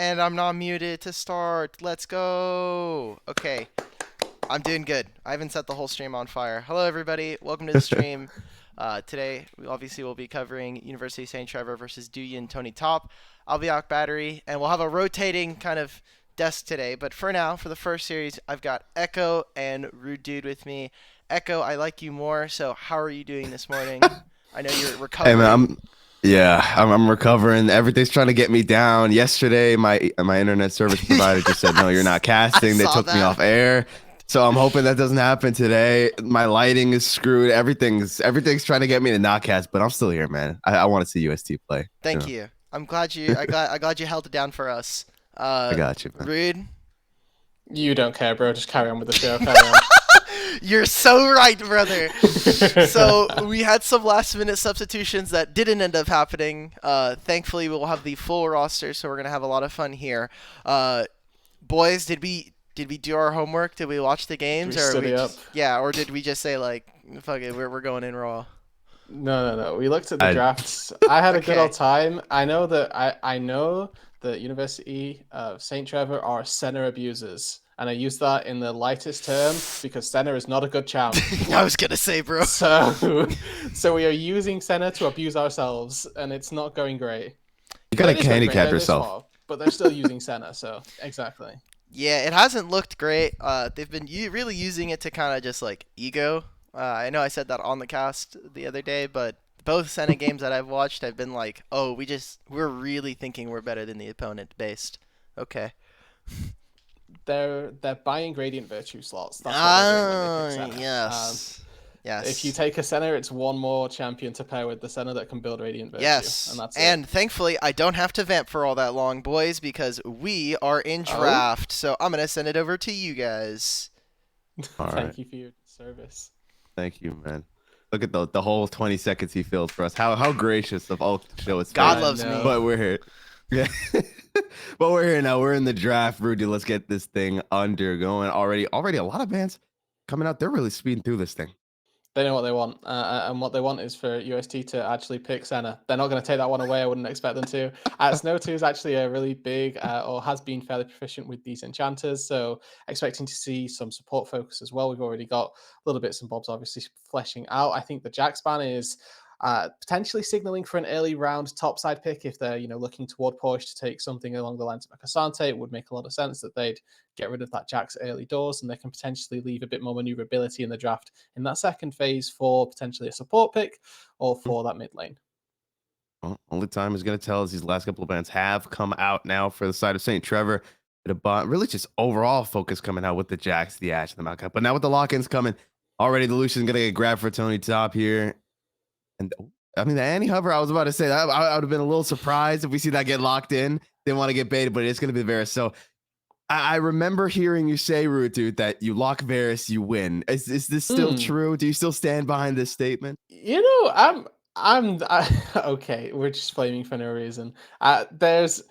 And I'm not muted to start. Let's go. Okay, I'm doing good. I haven't set the whole stream on fire. Hello, everybody. Welcome to the stream. Today, we obviously will be covering University of St. Trevor versus Duyin Tony Top. I'll be Alk Battery, and we'll have a rotating kind of desk today. But for now, for the first series, I've got Echo and Rude Dude with me. Echo, I like you more, so how are you doing this morning? I know you're Hey man, recovering. I'm recovering. Everything's trying to get me down. Yesterday, my internet service provider just said, "No, you're Yes, not I casting." They saw took me that. off air. So I'm hoping that doesn't happen today. My lighting is screwed. Everything's trying to get me to not cast, but I'm still here, man. I want to see UST play. You Thank know, you. I'm glad you. I glad you held it down for us. I got you, man. Rude. You don't care, bro. Just carry on with the show. Carry on. You're so right, brother. So we had some last minute substitutions that didn't end up happening. Thankfully, we'll have the full roster, so we're gonna have a lot of fun here. Boys, did we do our homework? Did we watch the Did games, we or we study up? just or did we just say like, fuck it, we're going in raw? No. We looked at the I drafts. I had a good Okay. old time. I know that University of St. Trevor are center abusers, and I use that in the lightest term because center is not a good champ. I was gonna say, bro. So, so we are using center to abuse ourselves, and it's not going great. you But gotta it is going great. handicap They're this yourself. far, but they're still using center. So exactly. Yeah, it hasn't looked great. They've been really using it to kind of just like ego. I know I said that on the cast the other day, but both Senna games that I've watched have been like, oh, we're really thinking we're better than the opponent based. Okay. They're buying gradient virtue slots. That's what they're doing when they pick Ah, center. yes, If you yes, take a center, it's one more champion to pair with the center that can build radiant virtue, and yes. that's it. And thankfully, I don't have to vamp for all that long, boys, because we are in Oh, draft. So I'm gonna send it over to you guys. All right, thank you for your service. thank you, man. Look at the whole 20 seconds he filled for us. How gracious of Ulk to show his God face. I loves me. know. But we're here. Yeah. But we're here now. We're in the draft, Rudy. Let's get this thing undergoing already. Already a lot of bands coming out. They're really speeding through this thing. They know what they want, and what they want is for UST to actually pick center. They're not going to take that one away. I wouldn't expect them to. Snow 2 is actually a really big, or has been fairly proficient with these enchanters, so expecting to see some support focus as well. We've already got little bits and bobs, obviously fleshing out. I think the Jack ban is potentially signaling for an early round topside pick if they're looking toward push to take something along the lines of a Cassante. It would make a lot of sense that they'd get rid of that Jack's early doors and they can potentially leave a bit more maneuverability in the draft in that second phase for potentially a support pick or for that mid lane. Well, only time is going to tell us these last couple of bands have come out now for the side of St. Trevor. Really just overall focus coming out with the Jacks, the Ash, the Malcolm. But now with the lock-ins coming, already the Lucian's going to get grabbed for Tony Top here. And I mean, the Annie Hover, I was about to say that I would have been a little surprised if we see that get locked in. Didn't want to get baited, but it's going to be Varus. So I remember hearing you say, Rutu, that you lock Varus, you win. Is this still Hmm. true? Do you still stand behind this statement? Okay. We're just flaming for no reason. There's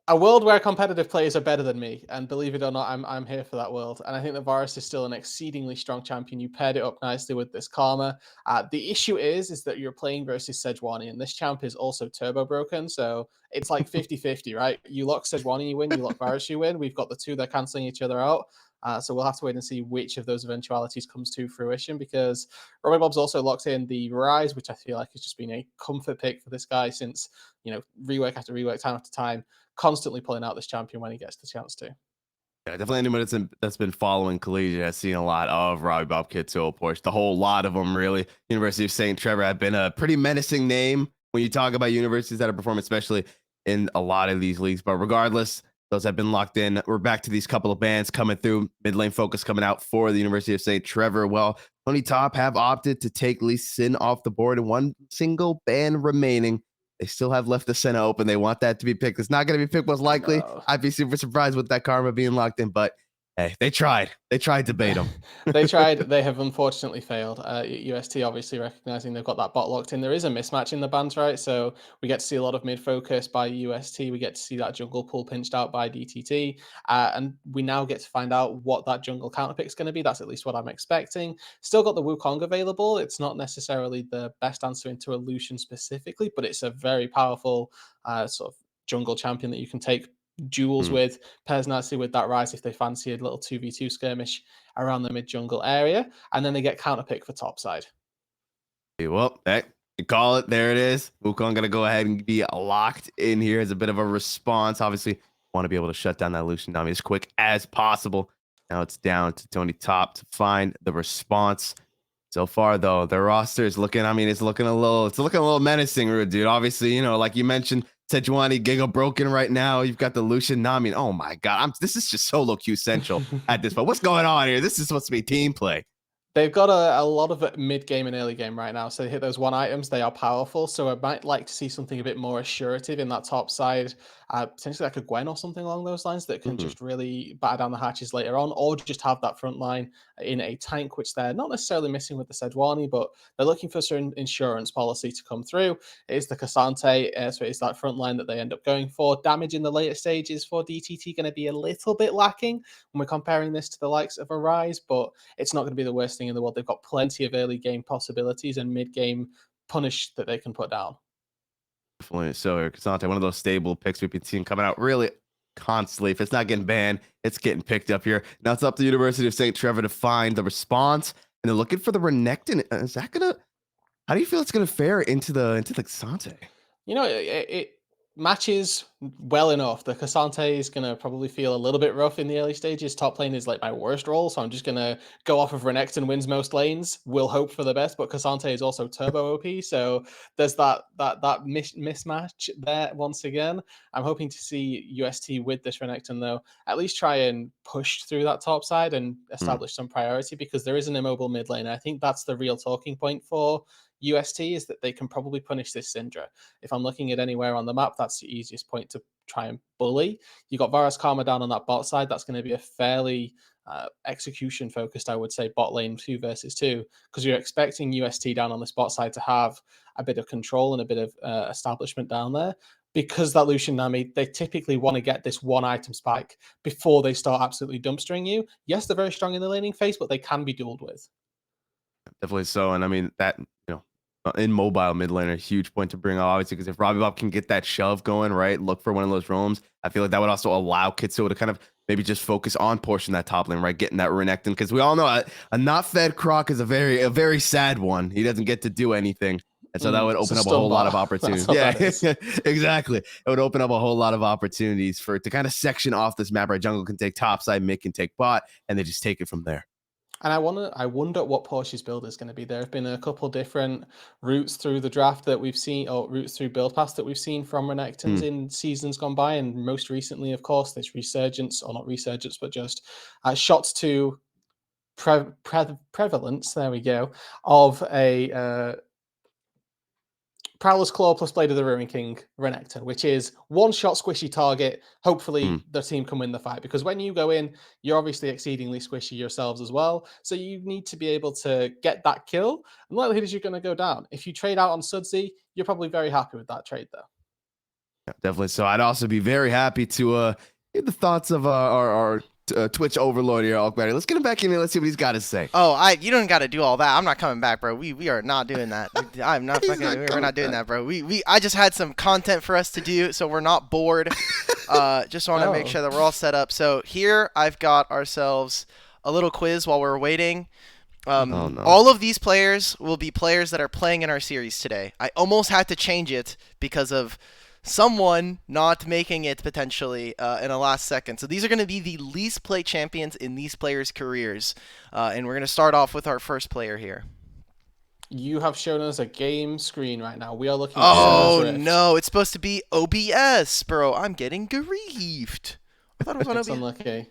a world where competitive players are better than me, and believe it or not, I'm here for that world. And I think that Varus is still an exceedingly strong champion. You paired it up nicely with this Karma. The issue is that you're playing versus Sejuani, and this champ is also turbo broken, so it's like 50-50, right? You lock Sejuani, you win. You lock Varus, you win. We've got the two that are canceling each other out. So we'll have to wait and see which of those eventualities comes to fruition because Robbie Bob's also locked in the Rise, which I feel like has just been a comfort pick for this guy since, rework after rework, time after time, constantly pulling out this champion when he gets the chance to. Yeah, definitely anybody that's been following collegiate has seen a lot of Robbie Bob Kitzel, Porsche, the whole lot of them, really. University of St. Trevor have been a pretty menacing name when you talk about universities that are performing, especially in a lot of these leagues. But regardless, those have been locked in. We're back to these couple of bands coming through. Mid lane focus coming out for the University of St. Trevor. Well, Tony Top have opted to take Lee Sin off the board and one single band remaining. They still have left the center open. They want that to be picked. It's not going to be picked most likely. No. I'd be super surprised with that Karma being locked in, but hey, they tried. They tried to bait them. They tried. They have unfortunately failed. UST obviously recognizing they've got that bot locked in. There is a mismatch in the bans, right? So we get to see a lot of mid focus by UST. We get to see that jungle pool pinched out by DTT. And we now get to find out what that jungle counterpick is going to be. That's at least what I'm expecting. Still got the Wukong available. It's not necessarily the best answer into Illusion specifically, but it's a very powerful sort of jungle champion that you can take duels with, pairs nicely with that Rise if they fancy a little 2v2 skirmish around the mid jungle area, and then they get counter pick for top side. Well, you call it. There it is. Wukong gonna go ahead and be locked in here as a bit of a response. Obviously, want to be able to shut down that Lucian Nami as quick as possible. Now it's down to Tony Top to find the response. So far, though, the roster is looking. I mean, it's looking a little menacing, dude. Obviously, like you mentioned, Sejuani Giga broken right now. You've got the Lucian Nami. Oh my God, this is just solo queue central at this point. What's going on here? This is supposed to be team play. They've got a lot of mid-game and early game right now, so they hit those one items, they are powerful, so I might like to see something a bit more assurative in that top side, potentially like a Gwen or something along those lines that can just really batter down the hatches later on, or just have that front line in a tank, which they're not necessarily missing with the Sejuani, but they're looking for certain insurance policy to come through. It is the Cassante, so it's that front line that they end up going for. Damage in the later stages for DTT going to be a little bit lacking when we're comparing this to the likes of a Rise, but it's not going to be the worst thing in the world. They've got plenty of early game possibilities and mid game punish that they can put down. Definitely. So Cassante, one of those stable picks we've been seeing coming out really constantly. If it's not getting banned, it's getting picked up here. Now it's up to the University of St. Trevor to find the response, and they're looking for the Renekton. Is that gonna? How do you feel it's gonna fare into the Cassante? It matches well enough. The Cassante is going to probably feel a little bit rough in the early stages. Top lane is like my worst role, so I'm just going to go off of Renekton wins most lanes. We'll hope for the best, but Cassante is also turbo OP, so there's that mismatch there once again. I'm hoping to see UST with this Renekton though, at least try and push through that top side and establish some priority because there is an immobile mid lane. I think that's the real talking point for UST is that they can probably punish this Syndra. If I'm looking at anywhere on the map, that's the easiest point to try and bully. You got Varus Karma down on that bot side. That's going to be a fairly execution focused, I would say, bot lane 2 versus 2, because you're expecting UST down on this bot side to have a bit of control and a bit of establishment down there. Because that Lucian Nami, they typically want to get this one item spike before they start absolutely dumpstering you. Yes, they're very strong in the laning phase, but they can be dueled with. Definitely so. And I mean, that, in mobile mid laner, a huge point to bring up, obviously, because if Robbie Bob can get that shove going, right, look for one of those roams, I feel like that would also allow Kitsuo to kind of maybe just focus on portion that top lane, right, getting that Renekton, because we all know a not fed Croc is a very sad one. He doesn't get to do anything. And so that would open up a whole lot of opportunities. Yeah, exactly. It would open up a whole lot of opportunities for it to kind of section off this map, right? Jungle can take top side, mid can take bot, and they just take it from there. And I wonder what Porsche's build is going to be. There have been a couple different routes through the draft that we've seen, or routes through build pass that we've seen from Renektons in seasons gone by, and most recently, of course, this resurgence, or not resurgence, but just shots to prevalence. There we go, of a Prowler's Claw plus Blade of the Ruin King Renekton, which is one-shot squishy target. Hopefully, the team can win the fight. Because when you go in, you're obviously exceedingly squishy yourselves as well. So you need to be able to get that kill. And likelihood is you're going to go down. If you trade out on Sudsy, you're probably very happy with that trade, though. Yeah, definitely. So I'd also be very happy to hear the thoughts of our Twitch overlord here, Alkmatter. Let's get him back in here. Let's see what he's got to say. Oh, you don't got to do all that. I'm not coming back, bro. We are not doing that. I'm not fucking. We're not doing that, bro. I just had some content for us to do, so we're not bored. Just want to make sure that we're all set up. So here I've got ourselves a little quiz while we're waiting. No. All of these players will be players that are playing in our series today. I almost had to change it because of someone not making it potentially in a last second. So these are going to be the least played champions in these players' careers. And we're going to start off with our first player here. You have shown us a game screen right now. We are looking at Oh, no. It's supposed to be OBS, bro. I'm getting griefed. I thought it was on OBS. Unlucky.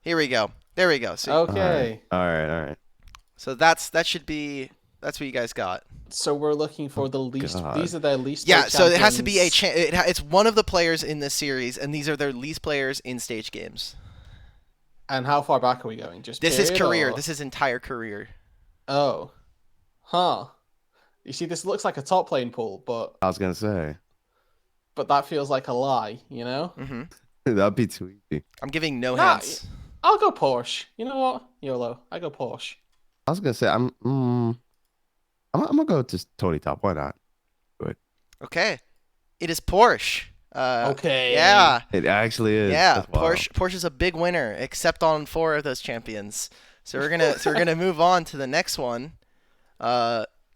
Here we go. There we go. See? Okay. All right. So that's what you guys got. So we're looking for the least. God. These are their least. Yeah, so it has to be it's one of the players in this series, and these are their least players in stage games. And how far back are we going? Just this is career. Or? This is entire career. Oh, huh. You see, this looks like a top lane pool, but I was gonna say, but that feels like a lie, you know? Mm-hmm. That'd be too easy. I'm giving no hints. I'll go Porsche. You know what? YOLO. I go Porsche. I was gonna say I'm gonna go to Tony Top. Why not? Good. Okay, it is Porsche. Okay. Yeah. It actually is. Yeah, That's wild. Porsche's a big winner, except on 4 of those champions. So we're gonna move on to the next one.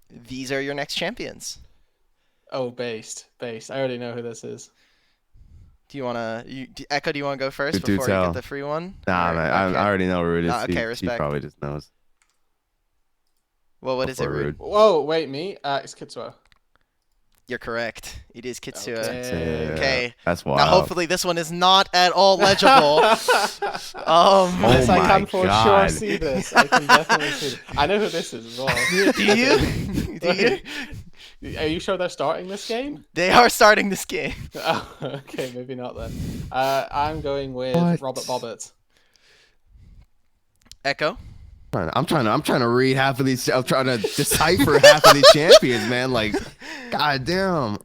These are your next champions. Oh, based. I already know who this is. Do you wanna Echo? Do you wanna go first Do before you get tell. the free one? Nah, man. Okay. I already know who it is. Okay, He respect. probably just knows. Well, what is it, Before Rude? Rude. Whoa, wait, me? It's Kitsuo. You're correct. It is Kitsua. Okay. Okay. That's wild. Now, hopefully, this one is not at all legible. Yes, Oh I my can for God. sure see this. I can definitely see this. I know who this is as well. Do you? Do you? Are you sure they're starting this game? They are starting this game. Oh, okay, maybe not then. I'm going with What? Robert Bobbert. Echo. I'm trying to read half of these. I'm trying to decipher half of these champions, man. Like, god damn.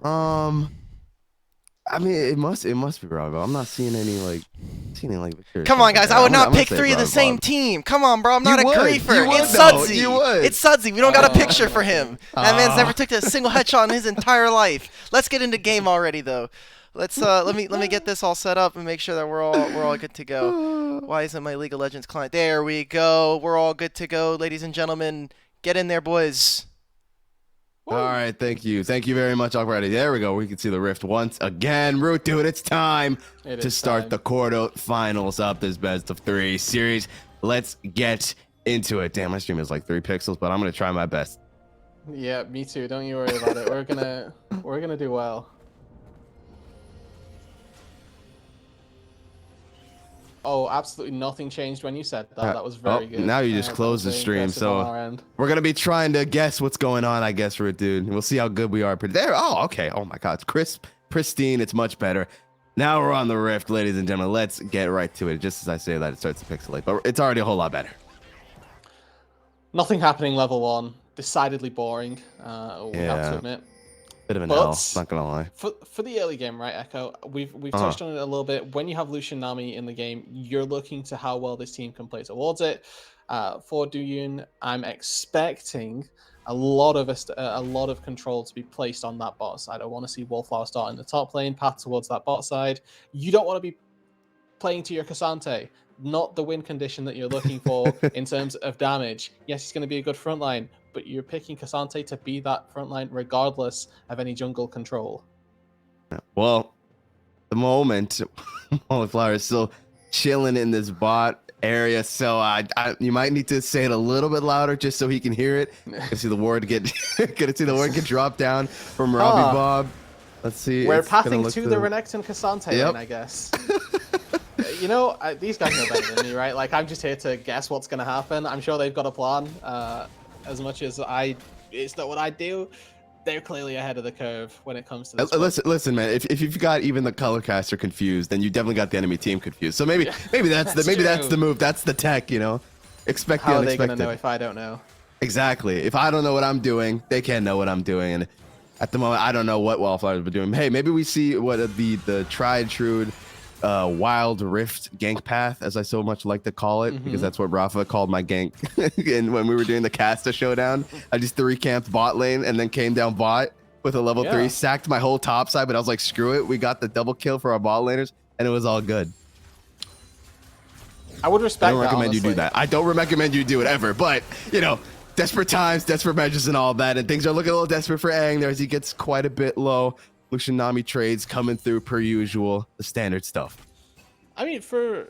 I mean, it must be Robo. I'm not seeing any Victor. Come on, guys. I would not I'm gonna pick say 3 of the Robo. same team. Come on, bro. I'm not You a would. griefer. You would, It's though. Sudsy. You would. It's Sudsy. We don't got a Oh, picture for him. That man's never took a single headshot in his entire life. Let's get into game already, though. Let's let me get this all set up and make sure that we're all good to go. Why isn't my League of Legends client? There we go. We're all good to go, ladies and gentlemen. Get in there, boys. All right, thank you very much, already. There we go. We can see the rift once again. Root, dude, it's time to start the quarterfinals of this best of 3 series. Let's get into it. Damn, my stream is like 3 pixels, but I'm gonna try my best. Yeah, me too. Don't you worry about it. We're gonna do well. Oh, absolutely nothing changed when you said that. That was very good. Now you just closed the stream, so we're gonna be trying to guess what's going on, I guess, Root, dude. We'll see how good we are. There. Oh, okay. Oh my God, it's crisp, pristine. It's much better. Now we're on the rift, ladies and gentlemen. Let's get right to it. Just as I say that, it starts to pixelate, but it's already a whole lot better. Nothing happening level 1. Decidedly boring. We have to admit. Bit of an L, not gonna lie. For the early game, right, Echo? We've touched on it a little bit. When you have Lucian Nami in the game, you're looking to how well this team can play towards it. For Duyun, I'm expecting a lot of control to be placed on that bot side. I want to see Wallflower start in the top lane, path towards that bot side. You don't want to be playing to your Cassante, not the win condition that you're looking for in terms of damage. Yes, he's going to be a good frontline, but you're picking Cassante to be that frontline regardless of any jungle control. Well, the moment Wallflower is still chilling in this bot area, so you might need to say it a little bit louder just so he can hear it. Gonna see the ward get dropped down from Robbie Bob. Let's see. We're pathing to the Renekton Cassante Yep. lane, I guess. You know, these guys know better than me, right? Like, I'm just here to guess what's going to happen. I'm sure they've got a plan. As much as it's not what I do. They're clearly ahead of the curve when it comes to this. Listen, man. If you've got even the color caster confused, then you definitely got the enemy team confused. So maybe that's the move. That's the tech. You know, expect the unexpected. How are they gonna know if I don't know? Exactly. If I don't know what I'm doing, they can't know what I'm doing. And at the moment, I don't know what Wallflower's been doing. Hey, maybe we see what the tried true wild rift gank path, as I so much like to call it, because that's what Rafa called my gank. And when we were doing the Casta showdown, I just 3-camped bot lane and then came down bot with a level 3, sacked my whole top side, but I was like, screw it. We got the double kill for our bot laners, and it was all good. I would respect that. I don't recommend honestly. you do that. I don't recommend you do it ever, but, you know, desperate times, desperate measures and all that, and things are looking a little desperate for Aang there as he gets quite a bit low. Lucian Nami trades coming through per usual, the standard stuff. I mean, for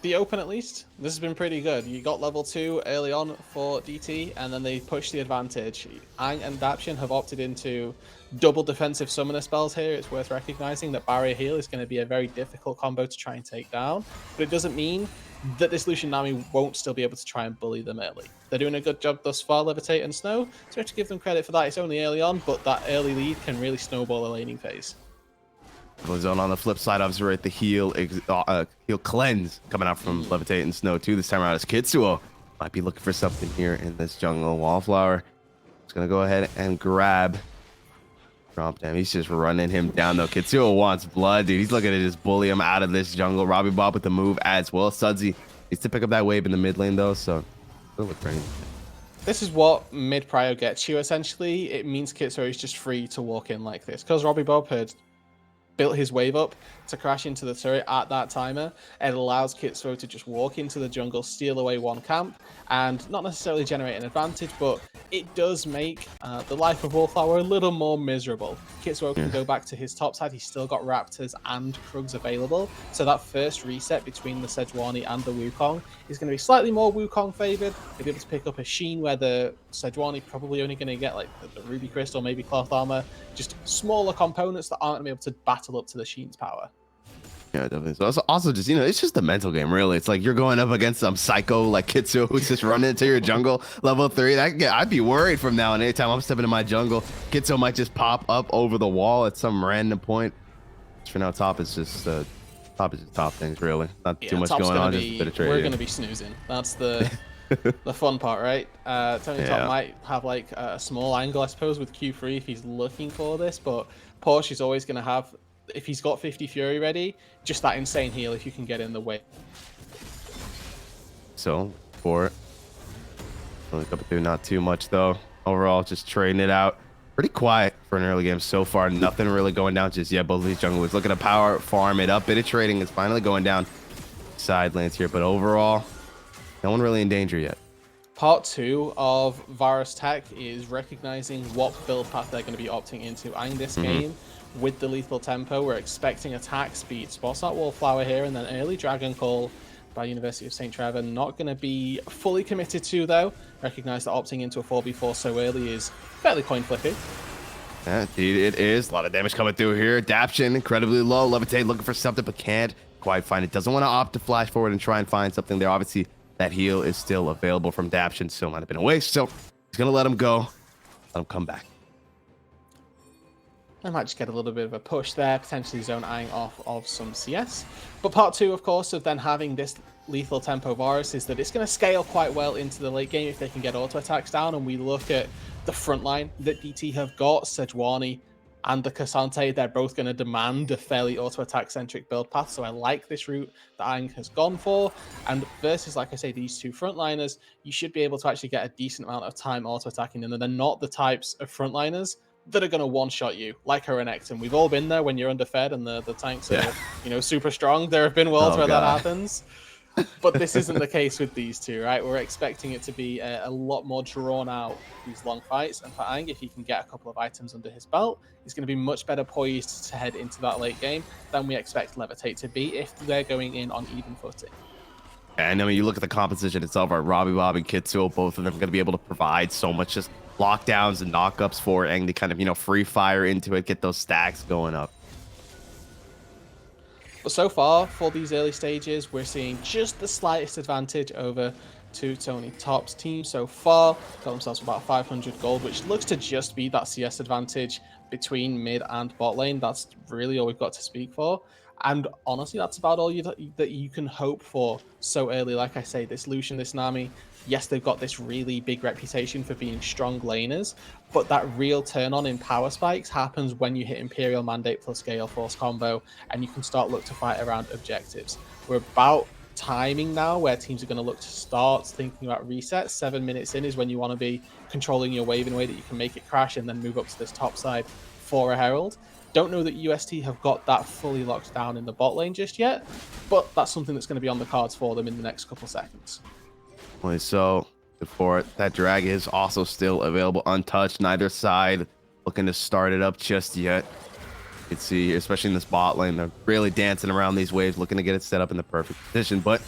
the open at least, this has been pretty good. You got level 2 early on for DT, and then they pushed the advantage. Aang and Daption have opted into double defensive summoner spells here. It's worth recognizing that Barrier Heal is going to be a very difficult combo to try and take down, but it doesn't mean that this Lucian Nami won't still be able to try and bully them early. They're doing a good job thus far, Levitate and Snow, so I have to give them credit for that. It's only early on, but that early lead can really snowball a laning phase. Zone on the flip side, obviously, right, the heal cleanse coming out from Levitate and Snow too. This time around is Kitsuo. Might be looking for something here in this jungle. Wallflower is going to go ahead and grab Trump. Damn, he's just running him down though. Kitsuo wants blood, dude. He's looking to just bully him out of this jungle. Robbie Bob with the move as well. Sudsy needs to pick up that wave in the mid lane though, so it'll look pretty. This is what mid prio gets you essentially. It means Kitsuo is just free to walk in like this because Robbie Bob had built his wave up to crash into the turret at that timer. It allows Kitsuo to just walk into the jungle, steal away one camp, and not necessarily generate an advantage, but it does make the life of Wallflower a little more miserable. Kitsuo can go back to his top side. He's still got Raptors and Krugs available. So that first reset between the Sejuani and the Wukong is going to be slightly more Wukong favored. They'll be able to pick up a Sheen where the Sejuani probably only going to get like the Ruby Crystal, maybe Cloth Armor, just smaller components that aren't going to be able to battle up to the Sheen's power. Yeah, definitely. So also just, it's just a mental game, really. It's like you're going up against some psycho like Kitsuo who's just running into your jungle level 3. I'd be worried from now on. Anytime I'm stepping in my jungle, Kitsuo might just pop up over the wall at some random point. For now, top is just top things, really. Not too much going on, just a bit of trading. We're going to be snoozing. That's the the fun part, right? Tony Top might have like a small angle, I suppose, with Q3 if he's looking for this, but Porsche is always going to have, if he's got 50 Fury ready, just that insane heal if you can get in the way. So, for it. Only up through not too much, though. Overall, just trading it out. Pretty quiet for an early game so far. Nothing really going down just yet. Both of these junglers looking to power farm it up. Bit of trading is finally going down side lanes here, but overall, no one really in danger yet. Part 2 of Varus Tech is recognizing what build path they're going to be opting into in this game. With the lethal tempo, we're expecting attack speed. Spots that Wallflower here, and then early Dragon Call by University of St. Trevor. Not going to be fully committed to, though. Recognize that opting into a 4v4 so early is fairly coin flippy. Yeah, indeed it is. A lot of damage coming through here. Adaption incredibly low. Levitate looking for something, but can't quite find it. Doesn't want to opt to flash forward and try and find something there. Obviously, that heal is still available from Adaption, so might have been a waste. So he's going to let him go. Let him come back. I might just get a little bit of a push there, potentially zone eyeing off of some CS. But part 2, of course, of then having this lethal tempo Varus is that it's going to scale quite well into the late game if they can get auto attacks down. And we look at the front line that DT have got, Sejuani and the Cassante. They're both going to demand a fairly auto attack centric build path. So I like this route that Aang has gone for. And versus, like I say, these two frontliners, you should be able to actually get a decent amount of time auto attacking them. And they're not the types of frontliners that are going to one-shot you, like her and Ekton. We've all been there when you're underfed and the tanks are, super strong. There have been worlds where that happens. But this isn't the case with these two, right? We're expecting it to be a lot more drawn out, these long fights. And for Aang, if he can get a couple of items under his belt, he's going to be much better poised to head into that late game than we expect Levitate to be if they're going in on even footing. And I mean, you look at the composition itself, right? Robbie Bob and Kitsuo, both of them are going to be able to provide so much just lockdowns and knockups for Aang to kind of, free fire into it, get those stacks going up. But so far, for these early stages, we're seeing just the slightest advantage over to Tony Top's team so far. Got themselves about 500 gold, which looks to just be that CS advantage between mid and bot lane. That's really all we've got to speak for. And honestly, that's about all that you can hope for so early. Like I say, this Lucian, this Nami, yes, they've got this really big reputation for being strong laners, but that real turn on in power spikes happens when you hit Imperial Mandate plus Gale Force combo, and you can start look to fight around objectives. We're about timing now where teams are going to look to start thinking about resets. 7 minutes in is when you want to be controlling your wave in a way that you can make it crash and then move up to this top side for a Herald. Don't know that UST have got that fully locked down in the bot lane just yet, but that's something that's going to be on the cards for them in the next couple seconds. So before it, that drag is also still available untouched. Neither side looking to start it up just yet. You can see, especially in this bot lane, they're really dancing around these waves, looking to get it set up in the perfect position. But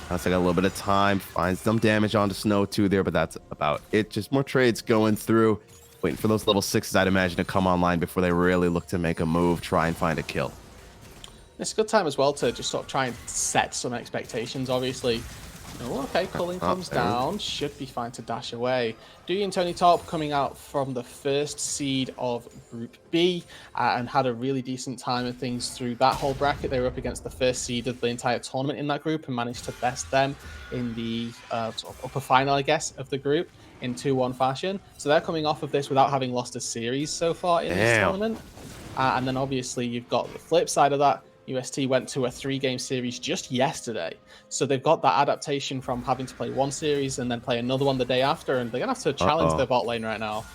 once I got a little bit of time, find some damage onto Snow too there, but that's about it. Just more trades going through. Waiting for those level 6s, I'd imagine, to come online before they really look to make a move, try and find a kill. It's a good time as well to just sort of try and set some expectations. Obviously, okay, Culling comes down, should be fine to dash away. Dewey and Tony Top coming out from the first seed of Group B and had a really decent time of things through that whole bracket. They were up against the first seed of the entire tournament in that group and managed to best them in the sort of upper final, I guess, of the group in 2-1 fashion. So they're coming off of this without having lost a series so far in this tournament. And then obviously you've got the flip side of that. UST went to a 3-game series just yesterday. So they've got that adaptation from having to play one series and then play another one the day after, and they're going to have to challenge their bot lane right now.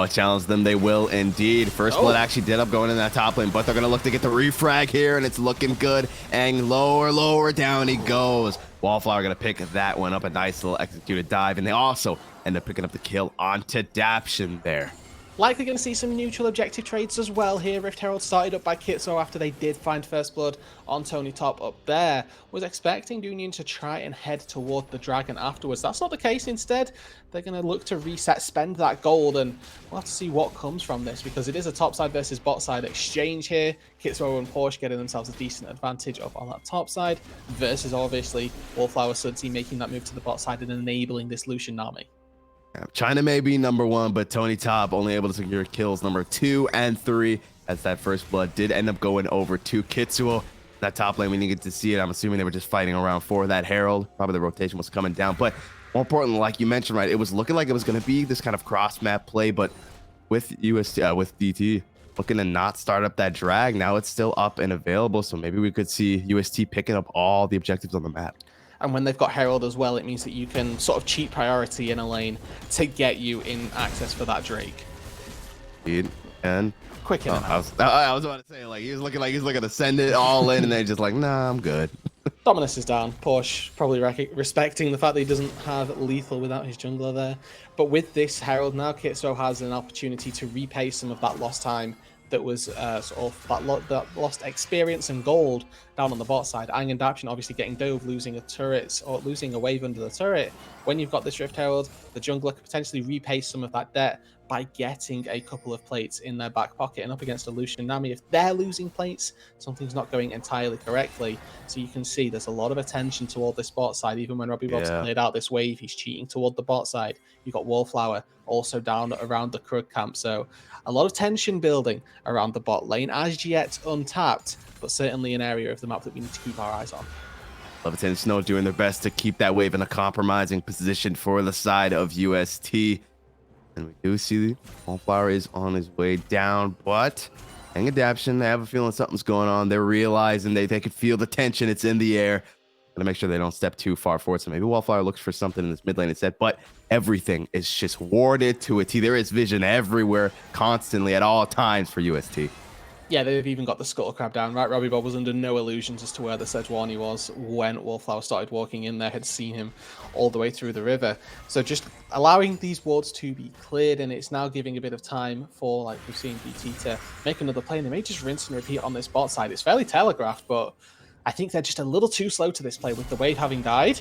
Challenge them they will indeed. First Blood actually did up going in that top lane, but they're going to look to get the refrag here, and it's looking good. And lower down he goes. Wallflower going to pick that one up, a nice little executed dive, and they also end up picking up the kill onto Daption there. Likely going to see some neutral objective trades as well here. Rift Herald started up by Kitso after they did find First Blood on Tony Top up there. Was expecting Union to try and head toward the Dragon afterwards. That's not the case. Instead, they're going to look to reset, spend that gold, and we'll have to see what comes from this, because it is a top side versus bot side exchange here. Kitso and Porsche getting themselves a decent advantage up on that top side, versus obviously Wallflower Sudsy making that move to the bot side and enabling this Lucian Nami. China may be number 1, but Tony Top only able to secure kills number 2 and 3, as that First Blood did end up going over to Kitsuo. That top lane, we didn't get to see it. I'm assuming they were just fighting around for that Herald. Probably the rotation was coming down. But more importantly, like you mentioned, right, it was looking like it was going to be this kind of cross-map play, but with UST, with DT looking to not start up that drag, now it's still up and available. So maybe we could see UST picking up all the objectives on the map. And when they've got Herald as well, it means that you can sort of cheat priority in a lane to get you in access for that Drake. And quick in and out. I was about to say, like, he's looking to send it all in, and they're just like, nah, I'm good. Dominus is down. Porsche probably respecting the fact that he doesn't have lethal without his jungler there. But with this Herald now, Kitso has an opportunity to repay some of that lost time that was sort of that lost experience and gold down on the bot side. Aang and Daption obviously getting dove, losing a turret or losing a wave under the turret. When you've got this Rift Herald, the jungler could potentially repay some of that debt by getting a couple of plates in their back pocket. And up against a Lucian Nami, if they're losing plates, something's not going entirely correctly. So you can see there's a lot of attention toward this bot side. Even when Robbie Bob's played out this wave, he's cheating toward the bot side. You've got Wallflower also down around the Krug camp. So a lot of tension building around the bot lane, as yet untapped, but certainly an area of the map that we need to keep our eyes on. Leviton Snow doing their best to keep that wave in a compromising position for the side of UST. And we do see Wallflower is on his way down, but Aang and Daption, they have a feeling something's going on. They're realizing they could feel the tension. It's in the air. Gotta make sure they don't step too far forward. So maybe Wallflower looks for something in this mid lane instead, but everything is just warded to a T. There is vision everywhere, constantly, at all times for UST. Yeah, they've even got the Scuttle Crab down, right? Robbie Bob was under no illusions as to where the Sejuani was when Wallflower started walking in there, had seen him all the way through the river. So just allowing these wards to be cleared, and it's now giving a bit of time for, like we've seen, DT to make another play. And they may just rinse and repeat on this bot side. It's fairly telegraphed, but I think they're just a little too slow to this play with the wave having died.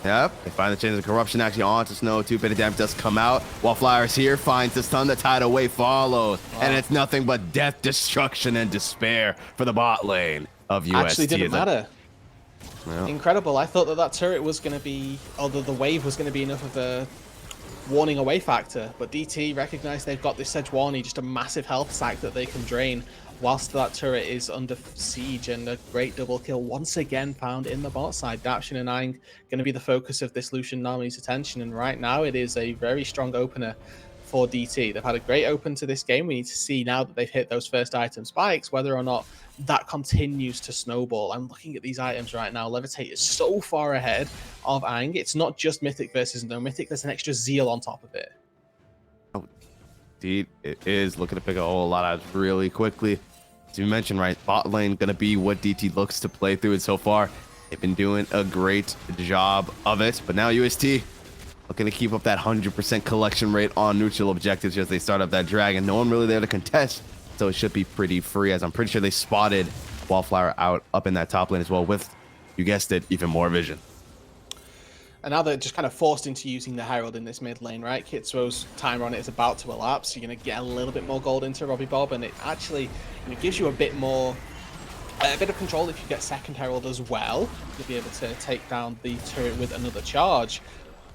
Yep, they find the chains of corruption actually onto Snow. 2 bit of damage does come out. Wallflower's here, finds the stun, the tidal wave follows. Wow. And it's nothing but death, destruction, and despair for the bot lane of UST. Actually didn't matter. Well, incredible. I thought that turret was going to be, although the wave was going to be enough of a warning away factor, but DT recognized they've got this Sejuani, just a massive health sack that they can drain whilst that turret is under siege, and a great double kill once again found in the bot side. Daption and Aang going to be the focus of this Lucian Nami's attention, and right now it is a very strong opener for DT. They've had a great open to this game. We need to see now that they've hit those first item spikes, whether or not that continues to snowball. I'm looking at these items right now. Levitate is so far ahead of Aang. It's not just Mythic versus no Mythic. There's an extra Zeal on top of it. Indeed, it is looking to pick a whole lot out really quickly. As you mentioned, right, bot lane going to be what DT looks to play through it so far. They've been doing a great job of it, but now UST looking to keep up that 100% collection rate on neutral objectives as they start up that dragon. No one really there to contest, so it should be pretty free, as I'm pretty sure they spotted Wallflower out up in that top lane as well with, you guessed it, even more vision. And now they're just kind of forced into using the Herald in this mid lane, right? Kitsuo's timer on it is about to elapse. So you're going to get a little bit more gold into Robbie Bob, and it actually gives you a bit more, a bit of control if you get second Herald as well. You'll be able to take down the turret with another charge.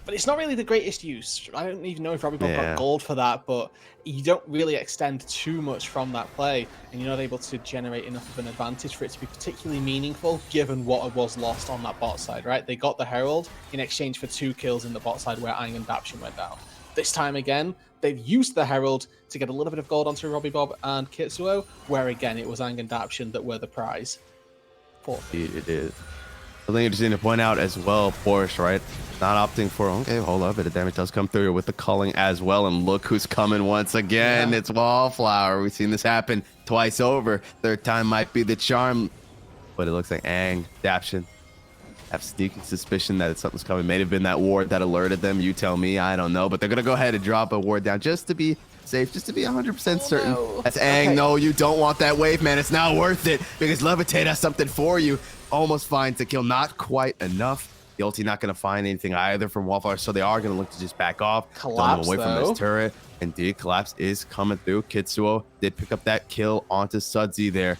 But it's not really the greatest use. I don't even know if Robbie Bob got gold for that, but you don't really extend too much from that play, and you're not able to generate enough of an advantage for it to be particularly meaningful, given what was lost on that bot side, right? They got the Herald in exchange for 2 kills in the bot side where Aang and Daption went down. This time again, they've used the Herald to get a little bit of gold onto Robbie Bob and Kitsuo, where again it was Ang and Daption that were the prize. It is. Something interesting to point out as well, Porsche, right? Not opting for, okay, hold up, bit of damage does come through with the culling as well. And look who's coming once again. It's Wallflower. We've seen this happen twice over. Third time might be the charm. But it looks like Ang, Daption have sneaking suspicion that something's coming. May have been that ward that alerted them. You tell me, I don't know. But they're going to go ahead and drop a ward down just to be safe, just to be 100% certain. No. That's Ang. No, you don't want that wave, man. It's not worth it because Levitate has something for you. Almost finds the kill, not quite enough. The ulti not going to find anything either from Wallflower, so they are going to look to just back off. Collapse, away though. from this turret. Indeed, Collapse is coming through. Kitsuo did pick up that kill onto Sudsy there.